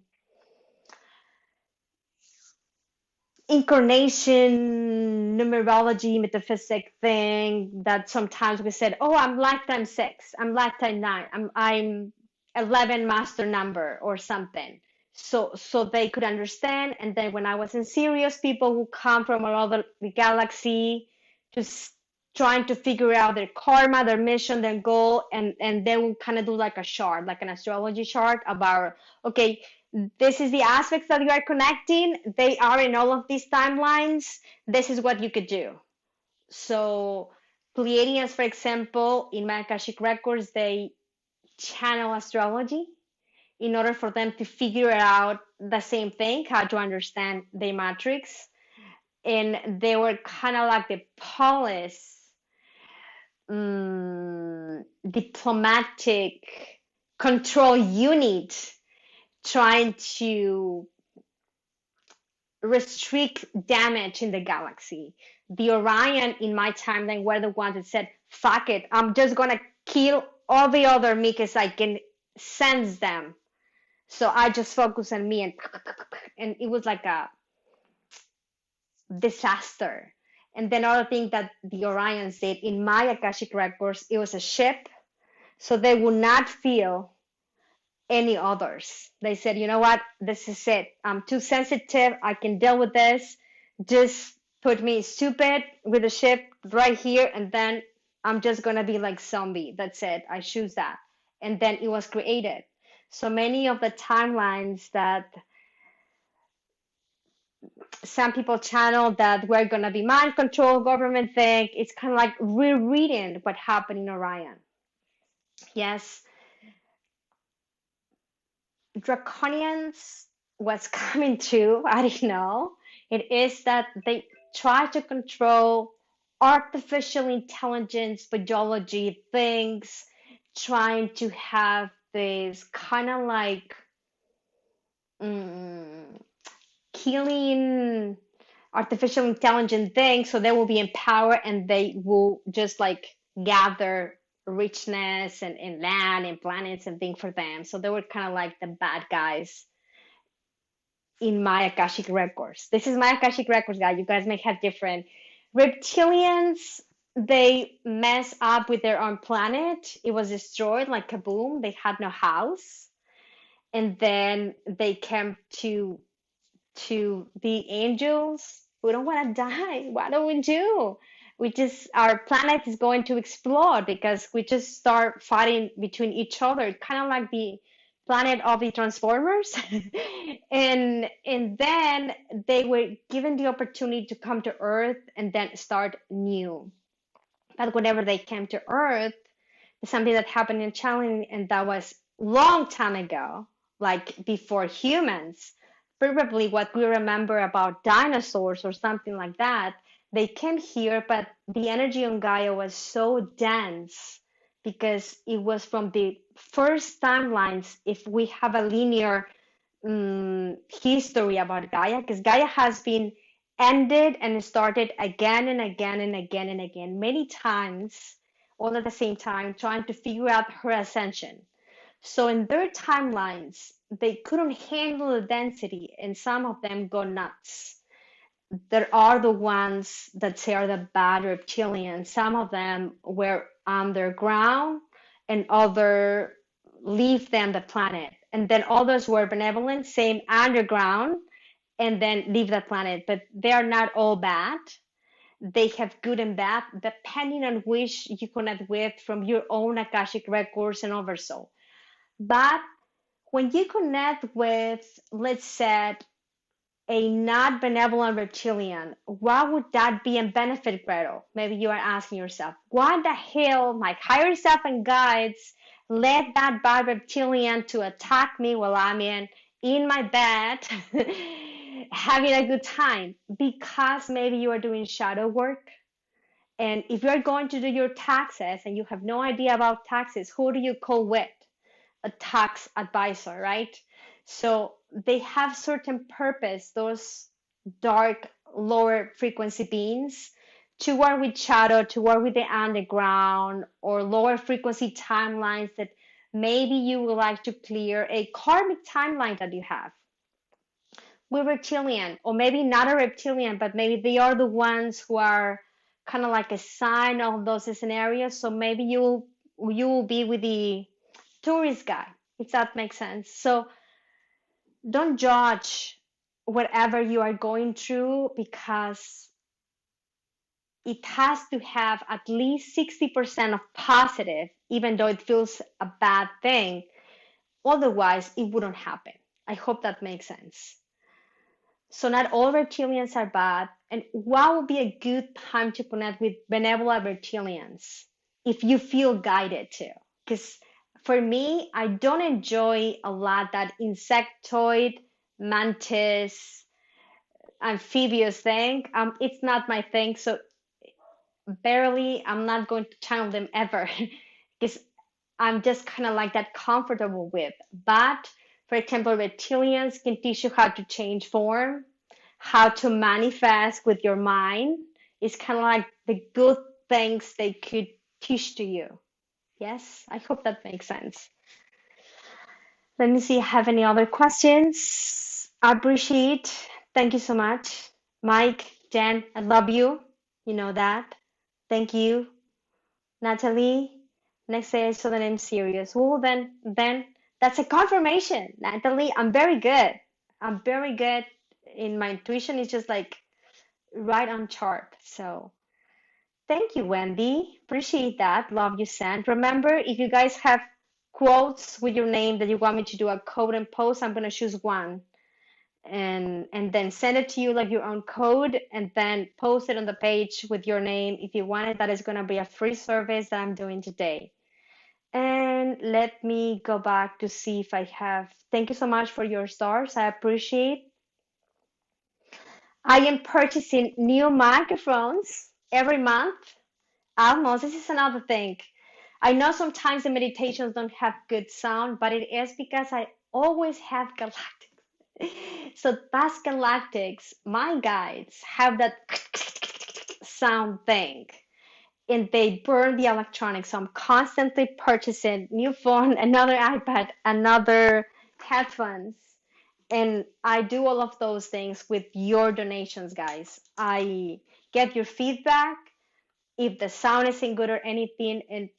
incarnation numerology metaphysic thing that sometimes we said, oh, I'm lifetime 6, I'm lifetime 9, I'm 11 master number or something, so they could understand. And then when I was in Sirius, people who come from all over the galaxy just trying to figure out their karma, their mission, their goal, and they will kind of do like a chart, like an astrology chart about, okay, this is the aspects that you are connecting. They are in all of these timelines. This is what you could do. So Pleiadians, for example, in my Akashic records, they channel astrology in order for them to figure out the same thing, how to understand the matrix. And they were kind of like the police, diplomatic control unit trying to restrict damage in the galaxy. The Orion in my timeline were the ones that said, fuck it, I'm just gonna kill all the other me because I can sense them. So I just focus on me, and it was like a disaster. And then other thing that the Orions did in my Akashic records, it was a ship, so they would not feel any others. They said, you know what, this is it. I'm too sensitive. I can deal with this. Just put me stupid with the ship right here, and then I'm just gonna be like zombie. That's it. I choose that. And then it was created. So many of the timelines that some people channel that we're gonna be mind control, government thing, it's kind of like rereading what happened in Orion. Yes, draconians was coming to, I don't know. It is that they try to control artificial intelligence, biology, things, trying to have this kind of like mm, killing artificial intelligence thing, so they will be in power and they will just like gather richness and land and planets and things for them. So they were kind of like the bad guys in my Akashic records. This is my Akashic records, guys. You guys may have different. Reptilians, they mess up with their own planet. It was destroyed like kaboom. They had no house. And then they came to the angels. We don't want to die. What do we do? We just, our planet is going to explode because we just start fighting between each other, kind of like the planet of the Transformers. And then they were given the opportunity to come to Earth and then start new. But whenever they came to Earth, something that happened in Challenge, and that was long time ago, like before humans, probably what we remember about dinosaurs or something like that. They came here, but the energy on Gaia was so dense because it was from the first timelines. If we have a linear history about Gaia, because Gaia has been ended and started again and again and again and again, many times, all at the same time, trying to figure out her ascension. So in their timelines, they couldn't handle the density, and some of them go nuts. There are the ones that say are the bad reptilians. Some of them were underground, and other leave them the planet. And then others were benevolent, same underground, and then leave the planet. But they are not all bad. They have good and bad, depending on which you connect with from your own Akashic records and oversoul. But when you connect with, let's say, a not benevolent reptilian, what would that be in benefit, Gretel? Maybe you are asking yourself, why the hell my higher self and guides led that bad reptilian to attack me while I'm in my bed having a good time? Because maybe you are doing shadow work, And if you're going to do your taxes and you have no idea about taxes, who do you call with? A tax advisor, right? So they have certain purpose, those dark lower frequency beings, to work with shadow, to work with the underground or lower frequency timelines that maybe you would like to clear a karmic timeline that you have. We're reptilian, or maybe not a reptilian, but maybe they are the ones who are kind of like a sign of those scenarios. So maybe you will be with the tourist guy, if that makes sense. So don't judge whatever you are going through, because it has to have at least 60% of positive, even though it feels a bad thing. Otherwise, it wouldn't happen. I hope that makes sense. So not all reptilians are bad. And what would be a good time to connect with benevolent reptilians if you feel guided to? Because for me, I don't enjoy a lot that insectoid, mantis, amphibious thing. It's not my thing. So barely, I'm not going to channel them ever because I'm just kind of like that comfortable with. But for example, reptilians can teach you how to change form, how to manifest with your mind. It's kind of like the good things they could teach to you. Yes, I hope that makes sense. Let me see if I have any other questions. I appreciate. Thank you so much. Mike, Jen, I love you. You know that. Thank you. Natalie, next day I saw the name serious. Well, then that's a confirmation. Natalie, I'm very good. I'm very good in my intuition. It's just like right on chart. So thank you, Wendy. Appreciate that. Love you, Sand. Remember, if you guys have quotes with your name that you want me to do a code and post, I'm gonna choose one and then send it to you like your own code and then post it on the page with your name if you want it. That is gonna be a free service that I'm doing today. And let me go back to see if I have. Thank you so much for your stars. I appreciate. I am purchasing new microphones every month. Almost. This is another thing. I know sometimes the meditations don't have good sound, but it is because I always have galactics. So past galactics, my guides have that sound thing and they burn the electronics. So I'm constantly purchasing new phone, another iPad, another headphones. And I do all of those things with your donations, guys. I get your feedback if the sound isn't good or anything, and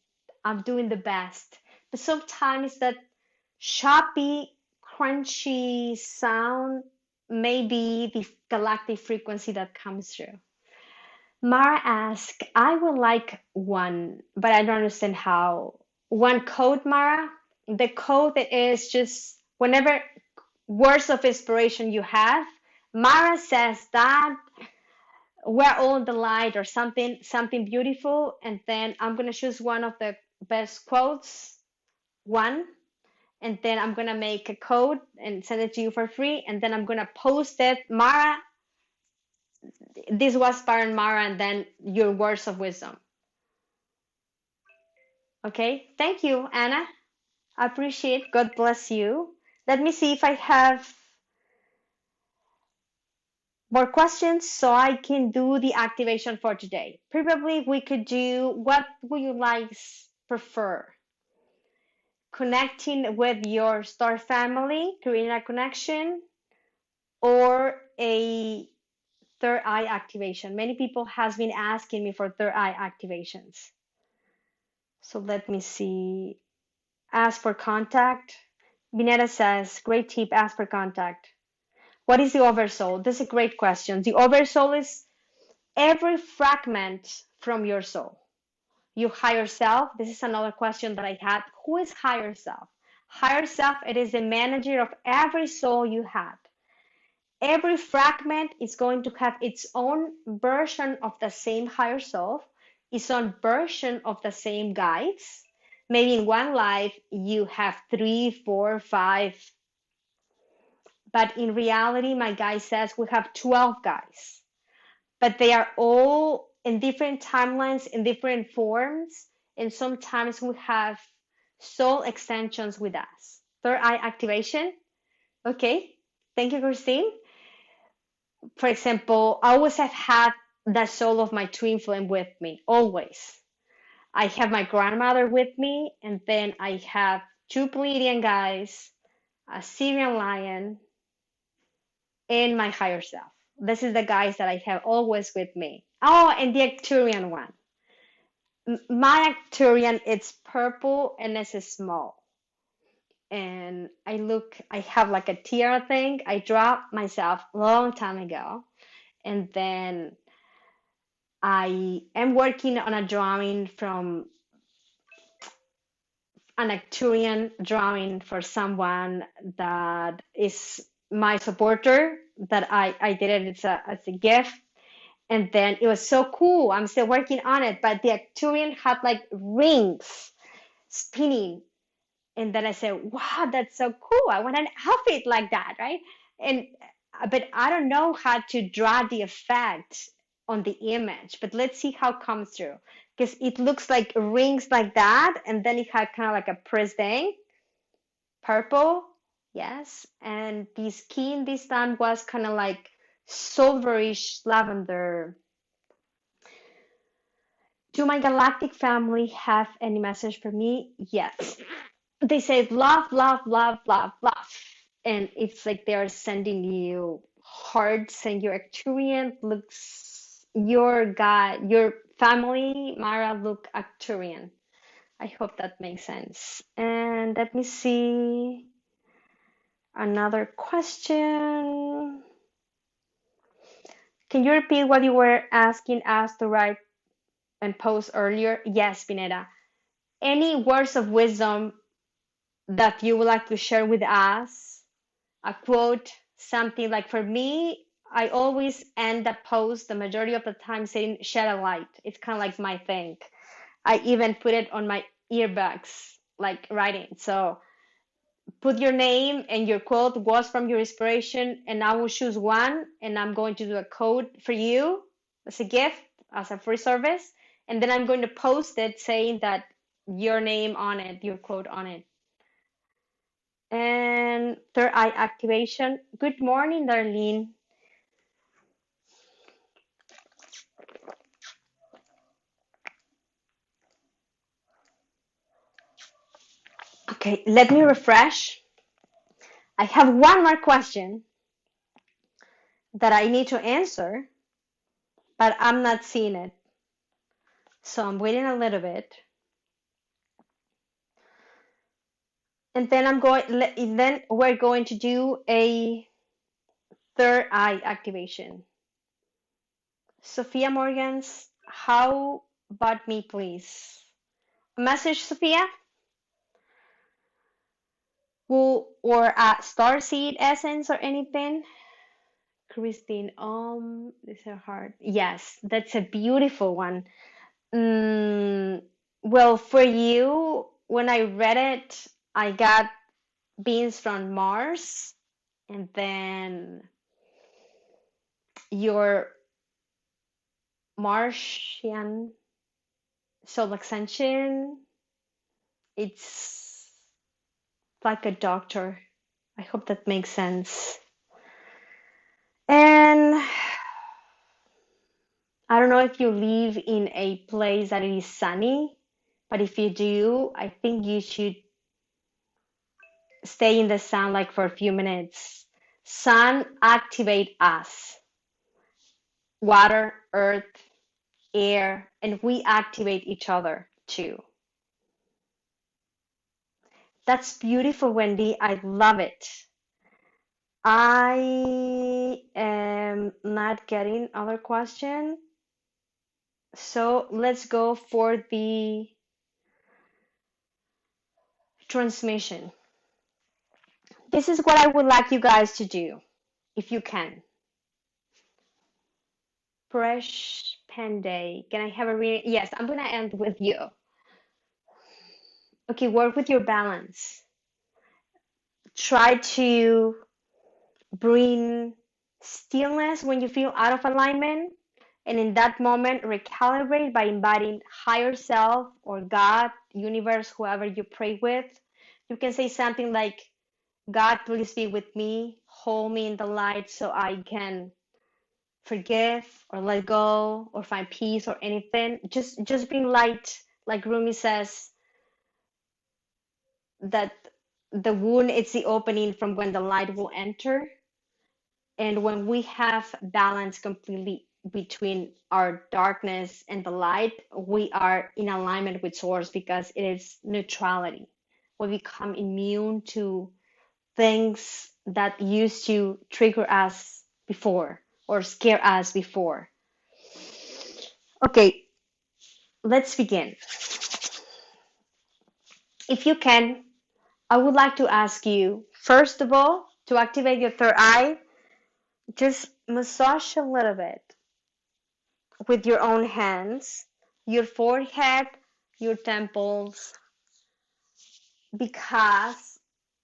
I'm doing the best. But sometimes that choppy, crunchy sound may be the galactic frequency that comes through. Mara asks, I would like one, but I don't understand how. One code, Mara? The code is just whenever words of inspiration you have, Mara says that we're all in the light or something beautiful, and then I'm gonna choose one of the best quotes, one, and then I'm gonna make a code and send it to you for free, and then I'm gonna post it. Mara, this was Baron Mara, and then your words of wisdom. Okay, thank you, Anna. I appreciate. God bless you. Let me see if I have more questions so I can do the activation for today. Probably we could do, what would you like prefer? Connecting with your star family, creating a connection, or a third eye activation? Many people has been asking me for third eye activations. So let me see. Ask for contact. Binetta says, great tip, ask for contact. What is the oversoul? This is a great question. The oversoul is every fragment from your soul. Your higher self. This is another question that I had. Who is higher self? Higher self, it is the manager of every soul you had. Every fragment is going to have its own version of the same higher self, its own version of the same guides. Maybe in one life you have 3, 4, 5, but in reality, my guide says we have 12 guides, but they are all in different timelines, in different forms, and sometimes we have soul extensions with us. Third eye activation. Okay, thank you, Christine. For example, I always have had the soul of my twin flame with me, always. I have my grandmother with me, and then I have two Pleiadian guys, a Syrian lion, and my higher self. This is the guys that I have always with me. Oh, and the Arcturian one. My Arcturian, it's purple and it's small. And I have like a tiara thing. I dropped myself a long time ago. And then I am working on a drawing from an Arcturian drawing for someone that is my supporter that I did it as a gift. And then it was so cool. I'm still working on it, but the Arcturian had like rings spinning. And then I said, wow, that's so cool. I want an outfit like that, right? And but I don't know how to draw the effect on the image, but let's see how it comes through. Because it looks like rings like that, and then it had kind of like a pressed thing, purple, yes. And the skin this time was kind of like silverish lavender. Do my galactic family have any message for me? Yes. They say love, love, love, love, love. And it's like they're sending you hearts, and your Arcturian looks, your guy, your family, Mara, look Arcturian. I hope that makes sense. And let me see another question. Can you repeat what you were asking us to write and post earlier? Yes, Pineda. Any words of wisdom that you would like to share with us? A quote, something like for me, I always end the post the majority of the time saying shed a light. It's kind of like my thing. I even put it on my earbuds, like writing. So put your name and your quote was from your inspiration, and I will choose one, and I'm going to do a code for you as a gift, as a free service, and then I'm going to post it saying that your name on it, your quote on it. And third eye activation. Good morning, Darlene. Okay, let me refresh. I have one more question that I need to answer, but I'm not seeing it. So I'm waiting a little bit. And then then we're going to do a third eye activation. Sophia Morgans, how about me, please? A message, Sophia? Or a starseed essence or anything? Christine, this is hard. Yes, that's a beautiful one. Well, for you, when I read it, I got beings from Mars, and then your Martian soul extension. It's like a doctor. I hope that makes sense. And I don't know if you live in a place that is sunny, but if you do, I think you should stay in the sun like for a few minutes. Sun activate us, water, earth, air, and we activate each other too. That's beautiful, Wendy. I love it. I am not getting other question. So let's go for the transmission. This is what I would like you guys to do, if you can. Fresh Panday. Can I have a reading? Yes, I'm gonna end with you. Okay, work with your balance. Try to bring stillness when you feel out of alignment, And in that moment, recalibrate by inviting higher self or God, universe, whoever you pray with. You can say something like, God, please be with me, hold me in the light so I can forgive or let go or find peace or anything. Just being light, like Rumi says, that the wound is the opening from when the light will enter. And when we have balance completely between our darkness and the light, we are in alignment with source because it is neutrality. We become immune to things that used to trigger us before or scare us before. Okay, let's begin. If you can, I would like to ask you, first of all, to activate your third eye, just massage a little bit with your own hands, your forehead, your temples, because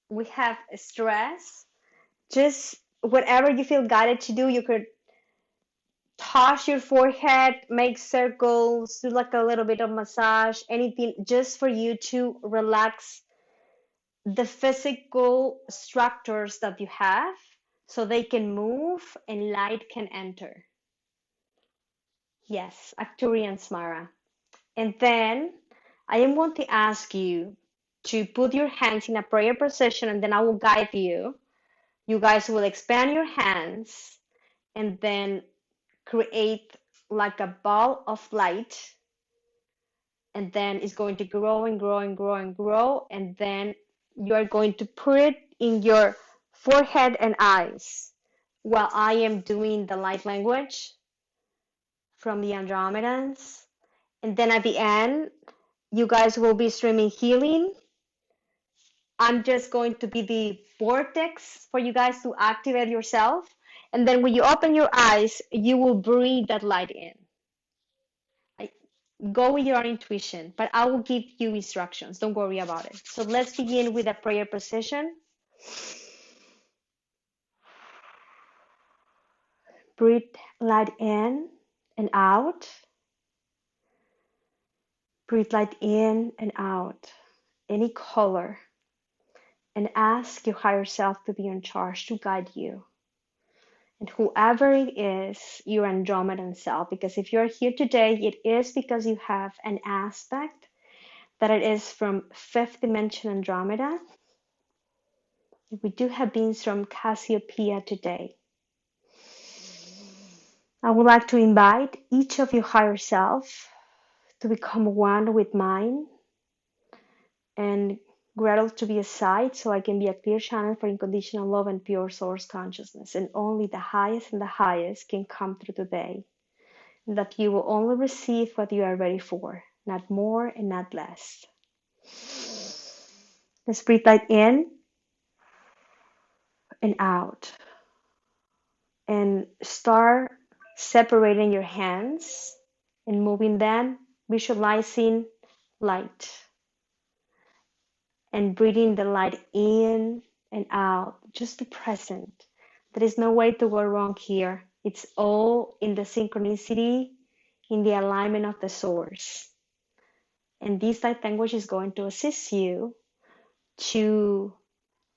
we have stress. Just whatever you feel guided to do, you could touch your forehead, make circles, do like a little bit of massage, anything just for you to relax the physical structures that you have so they can move and light can enter. Yes, Arcturian Smara. And then I am going to ask you to put your hands in a prayer position and then I will guide you. You guys will expand your hands and then create like a ball of light, and then it's going to grow and grow and grow and grow, and then you are going to put it in your forehead and eyes while I am doing the light language from the Andromedans. And then at the end, you guys will be streaming healing. I'm just going to be the vortex for you guys to activate yourself. And then when you open your eyes, you will breathe that light in. Go with your intuition, but I will give you instructions. Don't worry about it. So let's begin with a prayer position. Breathe light in and out. Breathe light in and out. Any color. And ask your higher self to be in charge, to guide you. And whoever it is, your Andromedan self, because if you're here today, it is because you have an aspect that it is from fifth dimension Andromeda. We do have beings from Cassiopeia today. I would like to invite each of your higher self to become one with mine and grateful to be aside so I can be a clear channel for unconditional love and pure source consciousness. And only the highest and the highest can come through today. And that you will only receive what you are ready for, not more and not less. Let's breathe light in and out. And start separating your hands and moving them, visualizing light and breathing the light in and out. Just be present. There is no way to go wrong here. It's all in the synchronicity, in the alignment of the source. And this light language is going to assist you to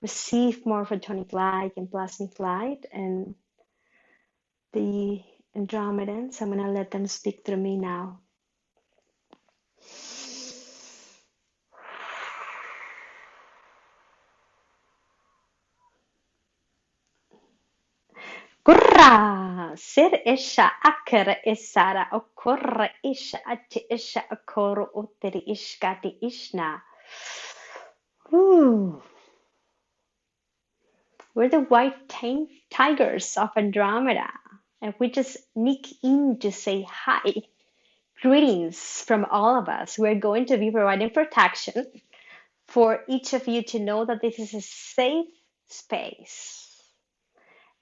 receive more photonic light and plasmic light. And the Andromedans, I'm going to let them speak through me now. Gurra! Sir isha akara isara okorra isha ati isha akoro uteri ishkati ishna. Ooh. We're the white tigers of Andromeda, and we just sneak in to say hi. Greetings from all of us. We're going to be providing protection for each of you to know that this is a safe space.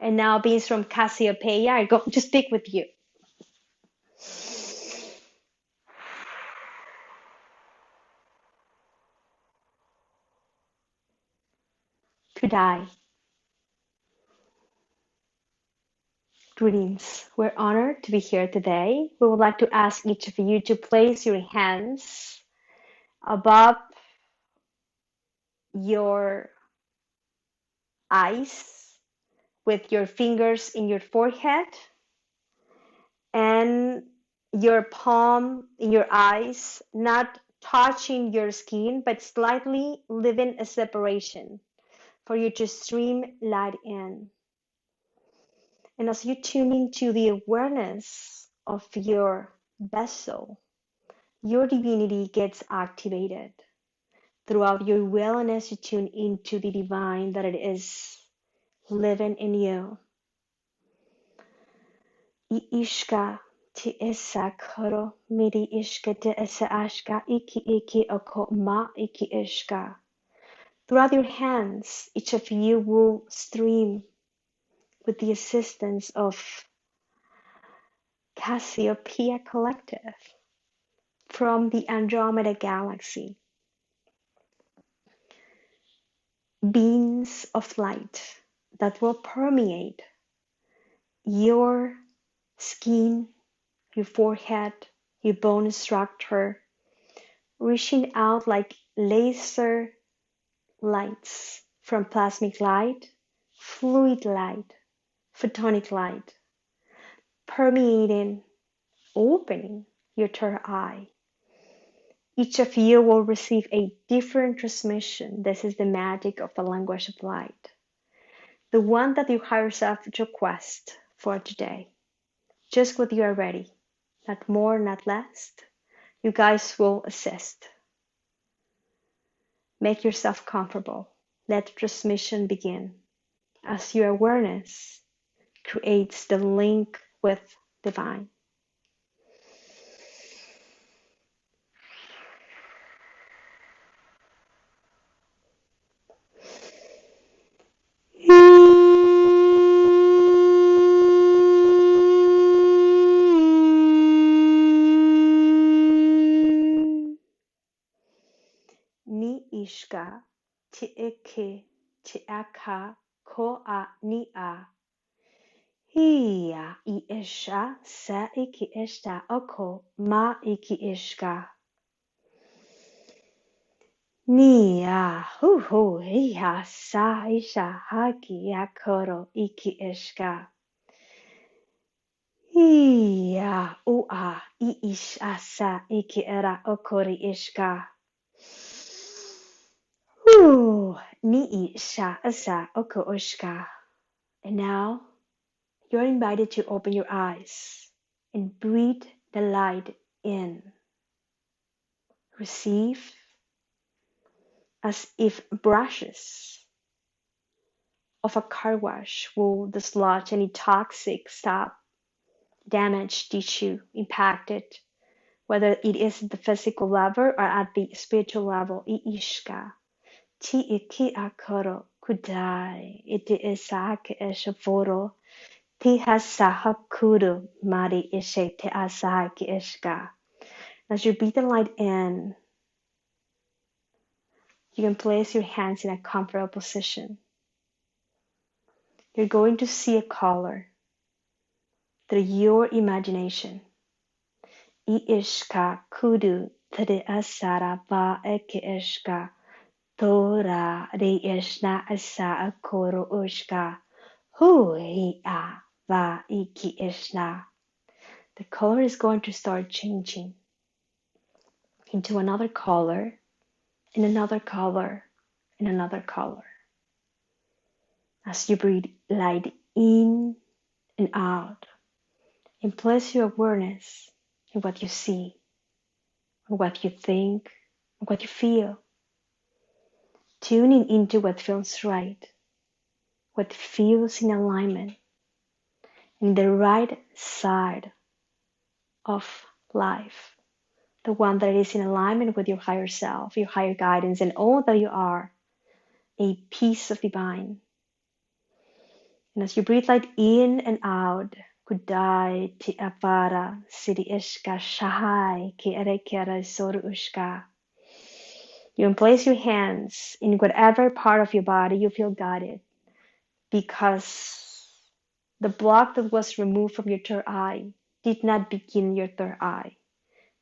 And now beings from Cassiopeia are going to speak with you. To die. Greetings. We're honored to be here today. We would like to ask each of you to place your hands above your eyes with your fingers in your forehead and your palm in your eyes, not touching your skin, but slightly leaving a separation for you to stream light in. And as you tune into the awareness of your vessel, your divinity gets activated. Throughout your willingness to tune into the divine that it is living in you. I ishka ti esa koro miri ishka te esa ashka iki oko ma iki ishka. Throughout your hands, each of you will stream with the assistance of Cassiopeia Collective from the Andromeda galaxy. Beams of light that will permeate your skin, your forehead, your bone structure, reaching out like laser lights from plasmic light, fluid light, photonic light, permeating, opening your third eye. Each of you will receive a different transmission. This is the magic of the language of light. The one that your higher self requests for today. Just what you are ready. Not more, not less. You guys will assist. Make yourself comfortable. Let the transmission begin as your awareness creates the link with divine. Ni ishka, ti eke, ti aka, ko a ni a. Hiya I isha, sa iki ishta oko, ma iki ishka. Nia, hu, hiya, sa isha, haki yakoro, iki ishka. Hiya, ua, I isha, sa iki era okori ishka. Ni isha, asa oko ishka. And now, you're invited to open your eyes and breathe the light in. Receive as if brushes of a car wash will dislodge any toxic stuff, damaged tissue impacted, whether it is at the physical level or at the spiritual level. Ishka, ti iki akoro, kudai, iti isake eshavoro. Tihasahakuru Mari Ishe Te Asahaki Ishka. As you breathe the light in, you can place your hands in a comfortable position. You're going to see a color through your imagination. I Ishka Kudu Tade Asara Va Eke Ishka Tora Re Ishna Asa Akoro Ushka Hui A Va Iki Ishna. The color is going to start changing into another color, and another color, and another color. As you breathe light in and out, and place your awareness in what you see, or what you think, or what you feel. Tuning into what feels right, what feels in alignment, in the right side of life. The one that is in alignment with your higher self, your higher guidance, and all that you are, a piece of divine. And as you breathe light in and out, kudai ti apara siri ishka shahai ki erekera soru ushka. You can place your hands in whatever part of your body you feel guided, because The block that was removed from your third eye did not begin your third eye.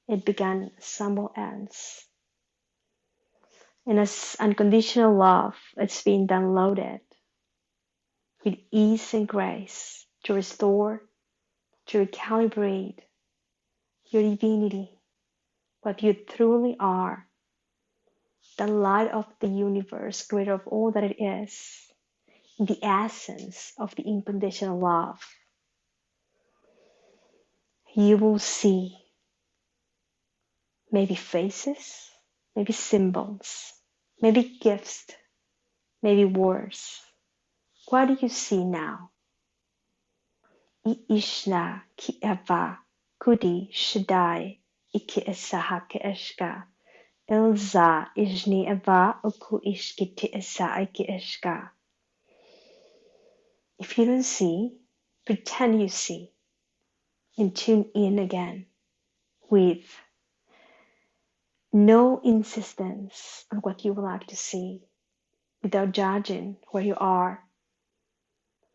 It began somewhere else. And as unconditional love, it's being downloaded with ease and grace to restore, to recalibrate your divinity, what you truly are, the light of the universe, creator of all that it is, the essence of the unconditional love. You will see maybe faces, maybe symbols, maybe gifts, maybe words. What do you see now? I ishna ki eva kudi shadai iki esaha ke eshka. Ilza ishni eva uku ishkiti esa iki eshka. If you don't see, pretend you see and tune in again with no insistence on what you would like to see, without judging where you are,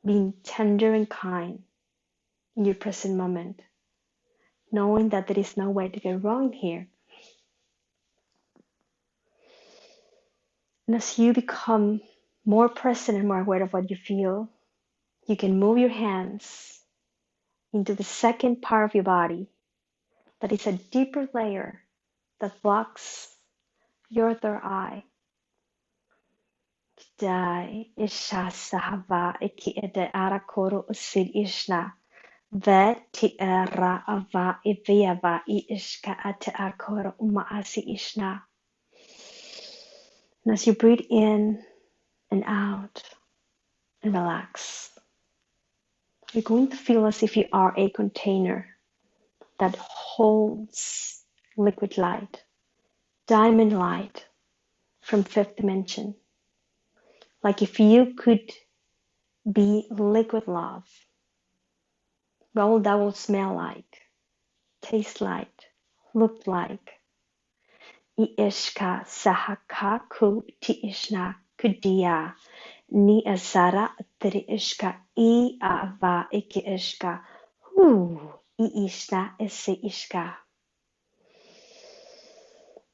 being tender and kind in your present moment, knowing that there is no way to get wrong here. And as you become more present and more aware of what you feel, you can move your hands into the second part of your body that is a deeper layer that blocks your third eye. Dai isha sahava iki ede arakoro usil ishna ve ti era ava iviava I ishka ate akoro umaasi ishna. And as you breathe in and out and relax, you're going to feel as if you are a container that holds liquid light, diamond light from fifth dimension. Like if you could be liquid love, well, that will smell like, taste like, look like. I ishka sahaka ku ti ishna kudia ni asara tri ishka I ava iki ishka hu I ishna ese ishka.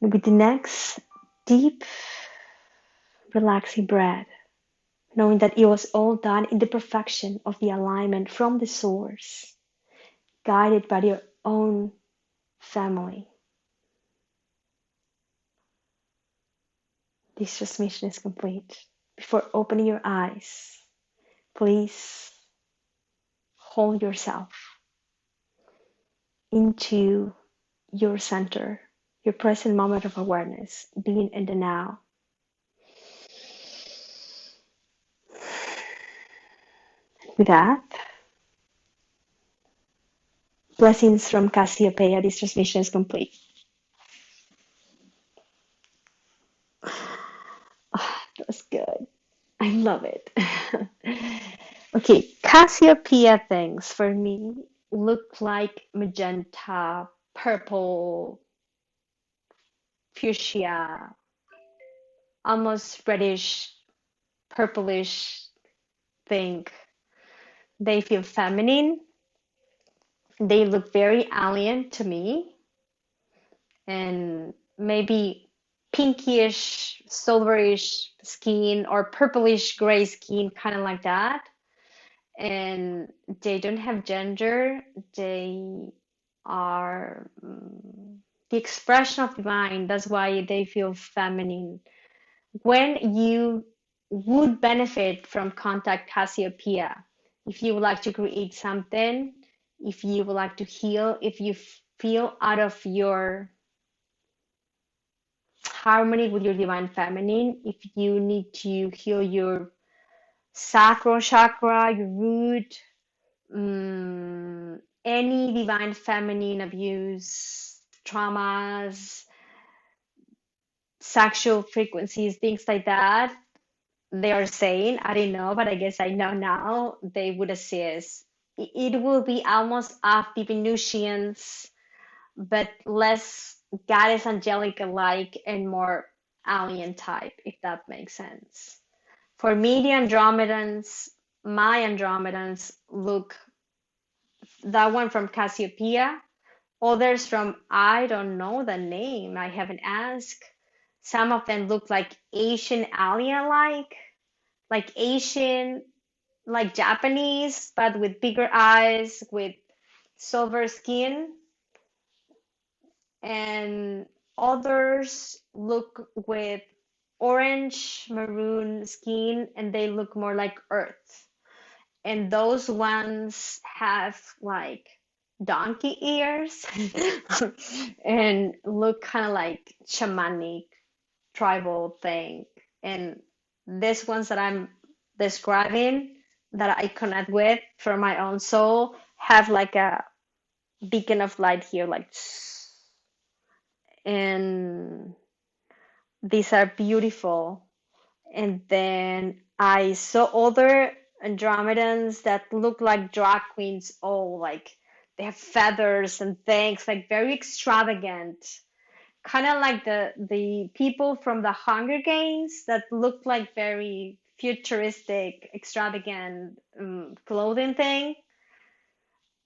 With the next deep, relaxing breath, knowing that it was all done in the perfection of the alignment from the source, guided by your own family. This transmission is complete. Before opening your eyes, please hold yourself into your center, your present moment of awareness, being in the now. With that, blessings from Cassiopeia. This transmission is complete. Oh, that was good. I love it. Okay, Cassiopeia things for me look like magenta, purple, fuchsia, almost reddish, purplish thing. They feel feminine. They look very alien to me, and maybe pinkish, silverish skin or purplish gray skin, kind of like that. And they don't have gender. They are the expression of divine. That's why they feel feminine. When you would benefit from contact Cassiopeia, if you would like to create something, if you would like to heal, if you feel out of your harmony with your divine feminine, if you need to heal your sacral chakra, your root, any divine feminine abuse, traumas, sexual frequencies, things like that, they are saying, I don't know, but I guess I know now, they would assist. It will be almost of the Venusians, but less goddess angelica like and more alien type, if that makes sense. For me, the Andromedans, my Andromedans look, that one from Cassiopeia, others from, I don't know the name, I haven't asked. Some of them look like Asian alien like Asian, like Japanese, but with bigger eyes, with silver skin, and others look with orange maroon skin and they look more like earth. And those ones have like donkey ears and look kind of like shamanic tribal thing. And these ones that I'm describing that I connect with for my own soul have like a beacon of light here, like, and these are beautiful. And then I saw other Andromedans that look like drag queens, all like they have feathers and things, like very extravagant. Kind of like the people from the Hunger Games that look like very futuristic, extravagant clothing thing,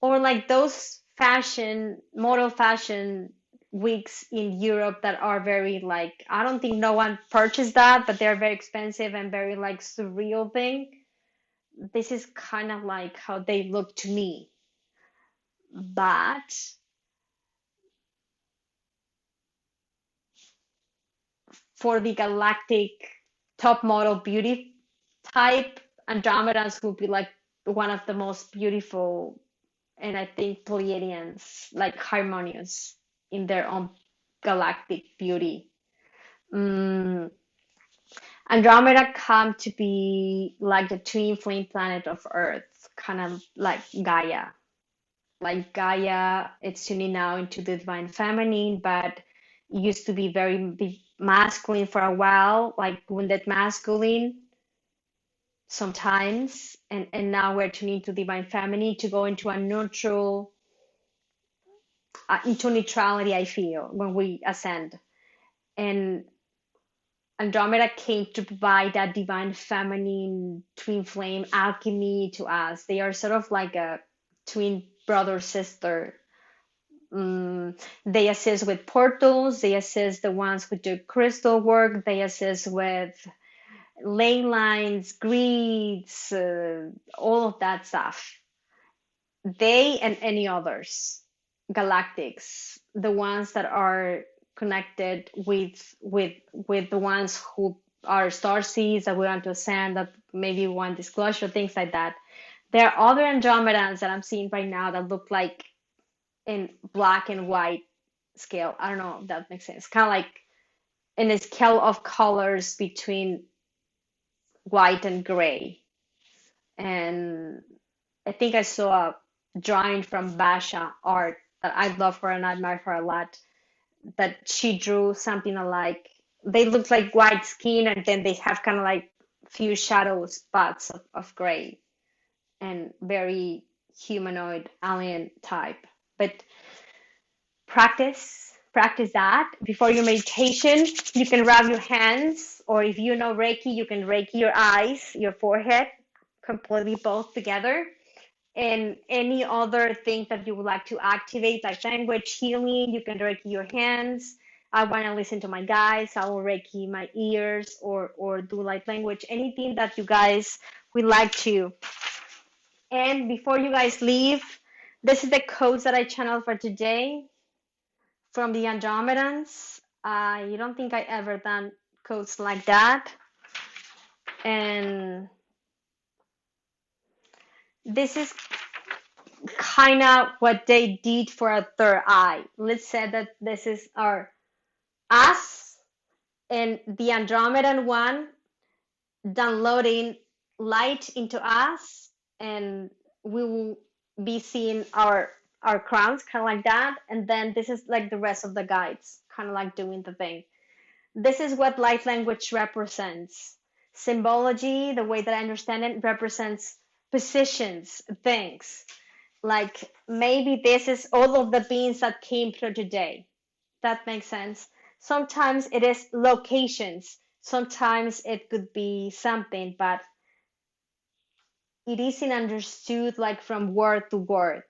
or like those fashion model fashion weeks in Europe that are very like, I don't think no one purchased that, but they're very expensive and very like surreal thing. This is kind of like how they look to me. But for the galactic top model beauty type, Andromedas will be like one of the most beautiful, and I think Pleiadians like harmonious in their own galactic beauty. Mm, Andromeda come to be like the twin flame planet of Earth, kind of like Gaia. Like Gaia, it's tuning now into the divine feminine, but used to be very masculine for a while, like wounded masculine sometimes, and now we're tuning to divine feminine to go into a neutral, into neutrality. I feel when we ascend, and Andromeda came to provide that divine feminine twin flame alchemy to us. They are sort of like a twin brother sister. They assist with portals, they assist the ones who do crystal work, they assist with ley lines, grids, all of that stuff. They and any others, galactics, the ones that are connected with the ones who are star seeds that we want to ascend, that maybe want disclosure, things like that. There are other Andromedans that I'm seeing right now that look like in black and white scale. I don't know if that makes sense. Kind of like in a scale of colors between white and gray. And I think I saw a drawing from Basha art that I love her and I admire her a lot. That she drew something like, they look like white skin and then they have kind of like few shadow spots of gray and very humanoid alien type. But practice that before your meditation. You can rub your hands, or if you know Reiki, you can Reiki your eyes, your forehead, completely both together. And any other thing that you would like to activate, like language healing, you can Reiki your hands. I want to listen to my guides, I will Reiki my ears, or do light language, anything that you guys would like to. And before you guys leave, this is the codes that I channeled for today from the Andromedans. I don't think I ever done codes like that. And this is kind of what they did for a third eye. Let's say that this is our us and the Andromedan one downloading light into us, and we will be seeing our crowns kind of like that. And then this is like the rest of the guides, kind of like doing the thing. This is what light language represents. Symbology, the way that I understand it, represents positions, things. Like maybe this is all of the beings that came through today. That makes sense. Sometimes it is locations. Sometimes it could be something, but it isn't understood like from word to word.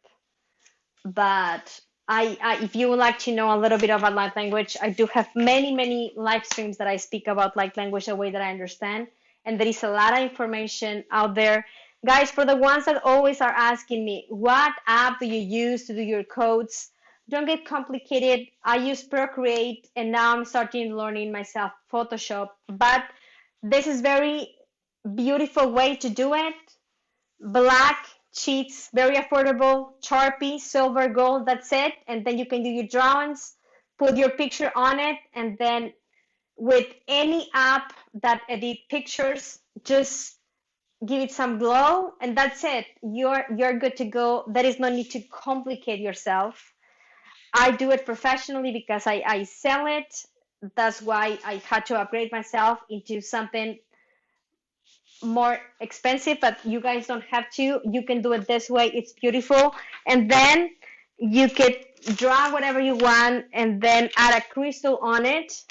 But if you would like to know a little bit about light language, I do have many live streams that I speak about light language the way that I understand, and there is a lot of information out there. Guys, for the ones that always are asking me, what app do you use to do your codes? Don't get complicated. I use Procreate, and now I'm starting learning myself Photoshop. But this is very beautiful way to do it. Black sheets, very affordable, Sharpie, silver, gold, that's it. And then you can do your drawings, put your picture on it, and then with any app that edit pictures, just give it some glow, and that's it. You're good to go. There is no need to complicate yourself. I do it professionally because I sell it. That's why I had to upgrade myself into something more expensive, but you guys don't have to. You can do it this way. It's beautiful. And then you could draw whatever you want and then add a crystal on it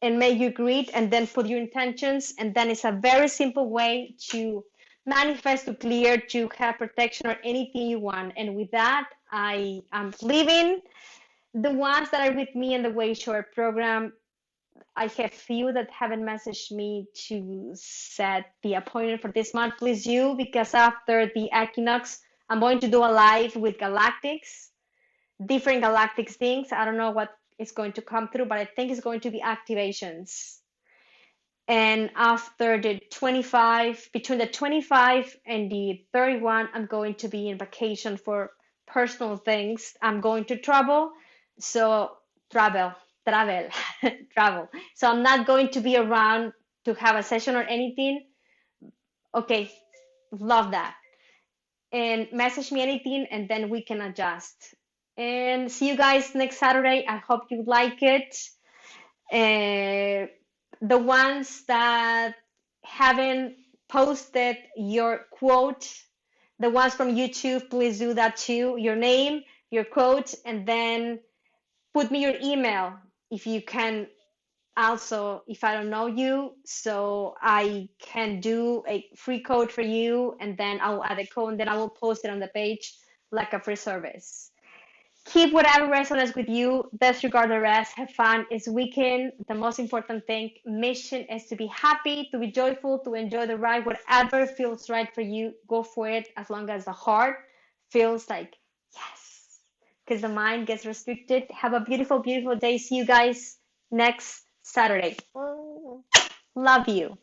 and make your grid and then put your intentions. And then it's a very simple way to manifest, to clear, to have protection or anything you want. And with that, I am leaving. The ones that are with me in the Way Short program, I have few that haven't messaged me to set the appointment for this month. Please do, because after the equinox, I'm going to do a live with galactics, different galactics things. I don't know what is going to come through, but I think it's going to be activations. And after the 25, between the 25 and the 31, I'm going to be in vacation for personal things. I'm going to travel. So travel, travel, travel. So I'm not going to be around to have a session or anything. Okay, love that. And message me anything and then we can adjust. And see you guys next Saturday. I hope you like it. The ones that haven't posted your quote, the ones from YouTube, please do that too. Your name, your quote, and then put me your email if you can. Also, if I don't know you, so I can do a free code for you, and then I'll add a code, and then I will post it on the page like a free service. Keep whatever resonates with you, disregard the rest, have fun. It's weekend. The most important thing, mission is to be happy, to be joyful, to enjoy the ride. Whatever feels right for you, go for it as long as the heart feels like yes. Because the mind gets restricted. Have a beautiful day. See you guys next Saturday. Love you.